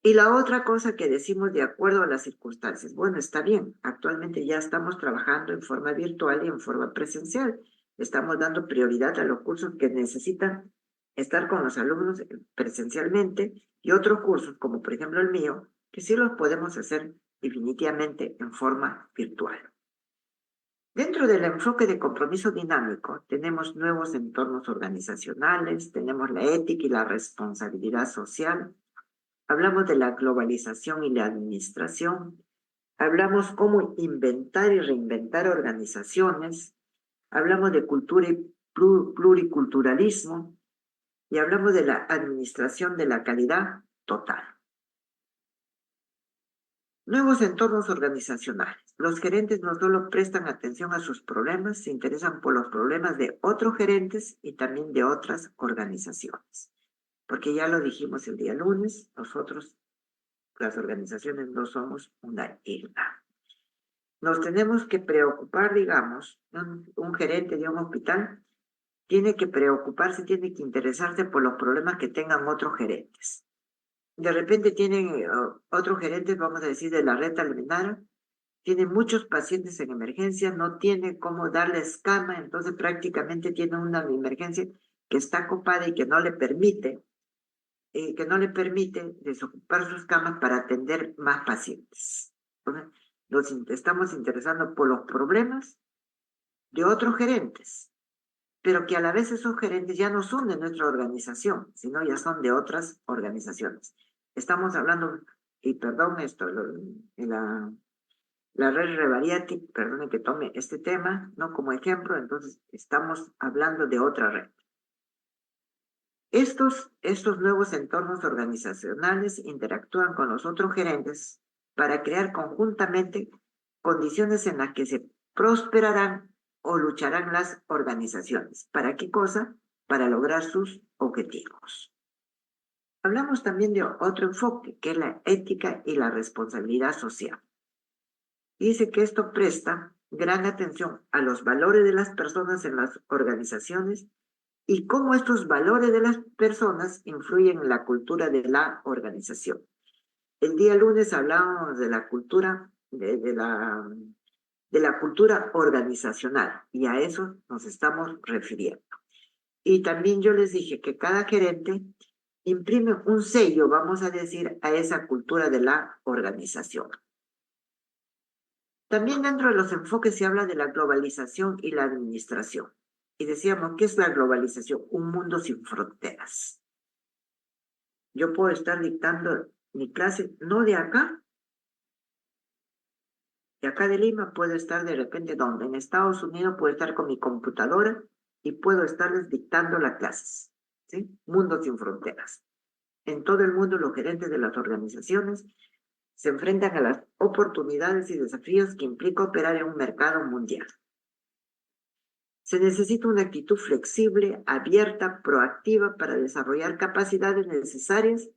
Y la otra cosa que decimos de acuerdo a las circunstancias, bueno, está bien, actualmente ya estamos trabajando en forma virtual y en forma presencial. Estamos dando prioridad a los cursos que necesitan estar con los alumnos presencialmente y otros cursos, como por ejemplo el mío, que sí los podemos hacer definitivamente en forma virtual. Dentro del enfoque de compromiso dinámico, tenemos nuevos entornos organizacionales, tenemos la ética y la responsabilidad social, hablamos de la globalización y la administración, hablamos cómo inventar y reinventar organizaciones, hablamos de cultura y pluriculturalismo y hablamos de la administración de la calidad total. Nuevos entornos organizacionales. Los gerentes no solo prestan atención a sus problemas, se interesan por los problemas de otros gerentes y también de otras organizaciones. Porque ya lo dijimos el día lunes, nosotros, las organizaciones, no somos una isla. Nos tenemos que preocupar, digamos, un gerente de un hospital tiene que preocuparse, tiene que interesarse por los problemas que tengan otros gerentes. De repente tienen otros gerentes, vamos a decir, de la red alimentaria, tienen muchos pacientes en emergencia, no tiene cómo darles cama, entonces prácticamente tiene una emergencia que está copada y que no le permite desocupar sus camas para atender más pacientes. Entonces, nos estamos interesando por los problemas de otros gerentes, pero que a la vez esos gerentes ya no son de nuestra organización, sino ya son de otras organizaciones. Estamos hablando, y perdón la red Revariatic, perdone que tome este tema, no como ejemplo, entonces estamos hablando de otra red. Estos nuevos entornos organizacionales interactúan con los otros gerentes para crear conjuntamente condiciones en las que se prosperarán o lucharán las organizaciones. ¿Para qué cosa? Para lograr sus objetivos. Hablamos también de otro enfoque, que es la ética y la responsabilidad social. Dice que esto presta gran atención a los valores de las personas en las organizaciones y cómo estos valores de las personas influyen en la cultura de la organización. El día lunes hablábamos de la cultura, de la cultura organizacional, y a eso nos estamos refiriendo. Y también yo les dije que cada gerente imprime un sello, vamos a decir, a esa cultura de la organización. También dentro de los enfoques se habla de la globalización y la administración. Y decíamos, ¿qué es la globalización? Un mundo sin fronteras. Yo puedo estar dictando mi clase, no de acá de Lima, puedo estar de repente donde, en Estados Unidos puedo estar con mi computadora y puedo estarles dictando las clases, ¿sí? Mundo sin fronteras. En todo el mundo los gerentes de las organizaciones se enfrentan a las oportunidades y desafíos que implica operar en un mercado mundial. Se necesita una actitud flexible, abierta, proactiva para desarrollar capacidades necesarias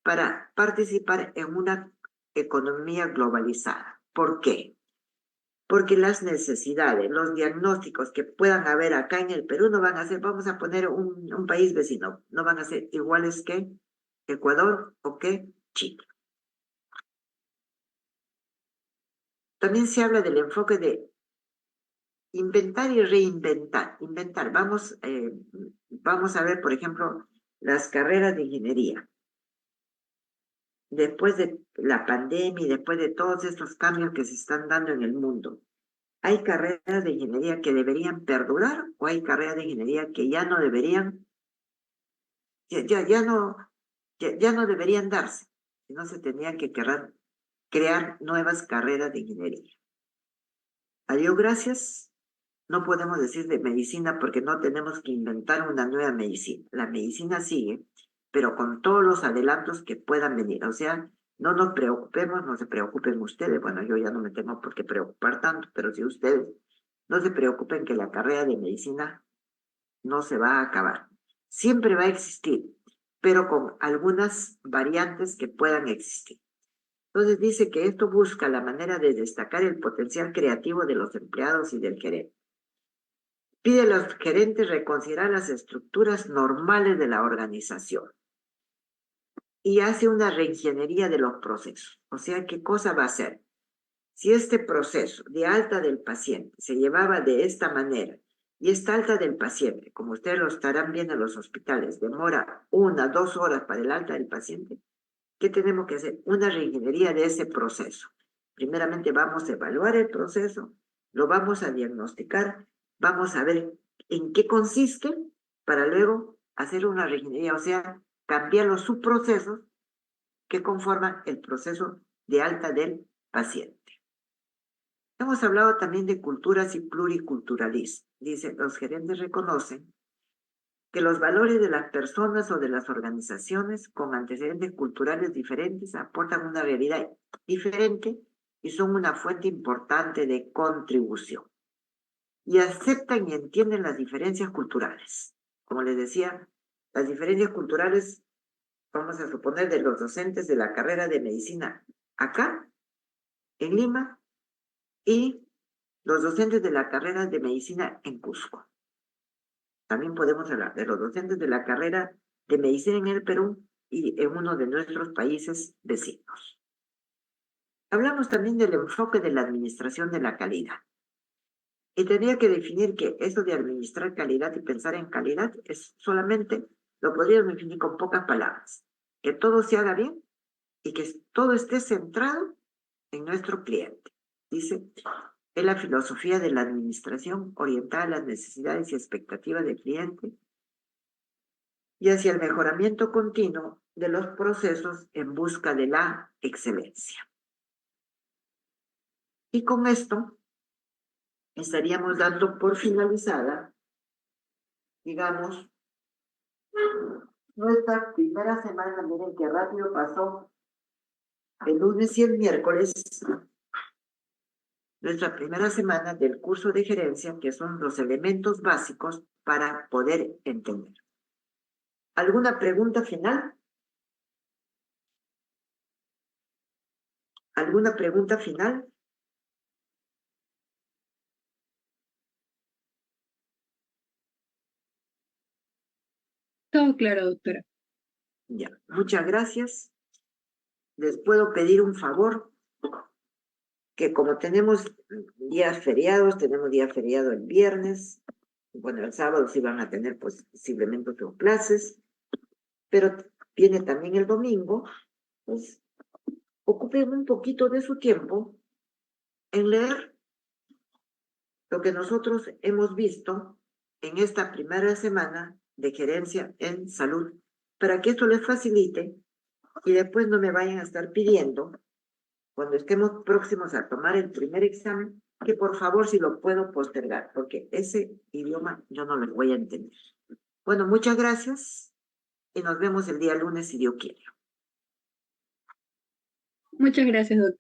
para participar en una economía globalizada. ¿Por qué? Porque las necesidades, los diagnósticos que puedan haber acá en el Perú no van a ser, vamos a poner un país vecino, no van a ser iguales que Ecuador o que Chile. También se habla del enfoque de Inventar y reinventar. Inventar. Vamos a ver, por ejemplo, las carreras de ingeniería. Después de la pandemia y después de todos estos cambios que se están dando en el mundo, ¿hay carreras de ingeniería que deberían perdurar o hay carreras de ingeniería que ya no deberían, ya no deberían darse? No se tenían que crear nuevas carreras de ingeniería. A Dios gracias, no podemos decir de medicina porque no tenemos que inventar una nueva medicina. La medicina sigue, pero con todos los adelantos que puedan venir. O sea, no nos preocupemos, no se preocupen ustedes. Bueno, yo ya no me tengo por qué preocupar tanto, pero si ustedes no se preocupen que la carrera de medicina no se va a acabar. Siempre va a existir, pero con algunas variantes que puedan existir. Entonces dice que esto busca la manera de destacar el potencial creativo de los empleados y del gerente. Pide a los gerentes reconsiderar las estructuras normales de la organización y hace una reingeniería de los procesos. O sea, ¿qué cosa va a hacer? Si este proceso de alta del paciente se llevaba de esta manera y esta alta del paciente, como ustedes lo estarán viendo en los hospitales, demora 1 o 2 horas para el alta del paciente, ¿qué tenemos que hacer? Una reingeniería de ese proceso. Primeramente vamos a evaluar el proceso, lo vamos a diagnosticar, vamos a ver en qué consiste para luego hacer una reingeniería, o sea, cambiar los subprocesos que conforman el proceso de alta del paciente. Hemos hablado también de culturas y pluriculturalismo. Dice, los gerentes reconocen que los valores de las personas o de las organizaciones con antecedentes culturales diferentes aportan una realidad diferente y son una fuente importante de contribución. Y aceptan y entienden las diferencias culturales. Como les decía, las diferencias culturales, vamos a suponer, de los docentes de la carrera de medicina acá, en Lima, y los docentes de la carrera de medicina en Cusco. También podemos hablar de los docentes de la carrera de medicina en el Perú y en uno de nuestros países vecinos. Hablamos también del enfoque de la administración de la calidad. Y tendría que definir que eso de administrar calidad y pensar en calidad es solamente, lo podríamos definir con pocas palabras, que todo se haga bien y que todo esté centrado en nuestro cliente. Dice, es la filosofía de la administración orientada a las necesidades y expectativas del cliente y hacia el mejoramiento continuo de los procesos en busca de la excelencia. Y con esto estaríamos dando por finalizada, digamos, nuestra primera semana. Miren qué rápido pasó el lunes y el miércoles, nuestra primera semana del curso de gerencia, que son los elementos básicos para poder entender. ¿Alguna pregunta final? ¿Alguna pregunta final? Todo claro, doctora. Ya, muchas gracias. Les puedo pedir un favor, que como tenemos días feriados, tenemos día feriado el viernes, bueno, el sábado sí van a tener posiblemente sus clases, pero viene también el domingo, pues ocupen un poquito de su tiempo en leer lo que nosotros hemos visto en esta primera semana de gerencia en salud, para que esto les facilite y después no me vayan a estar pidiendo, cuando estemos próximos a tomar el primer examen, que por favor si lo puedo postergar, porque ese idioma yo no lo voy a entender. Bueno, muchas gracias y nos vemos el día lunes si Dios quiere. Muchas gracias, doctora.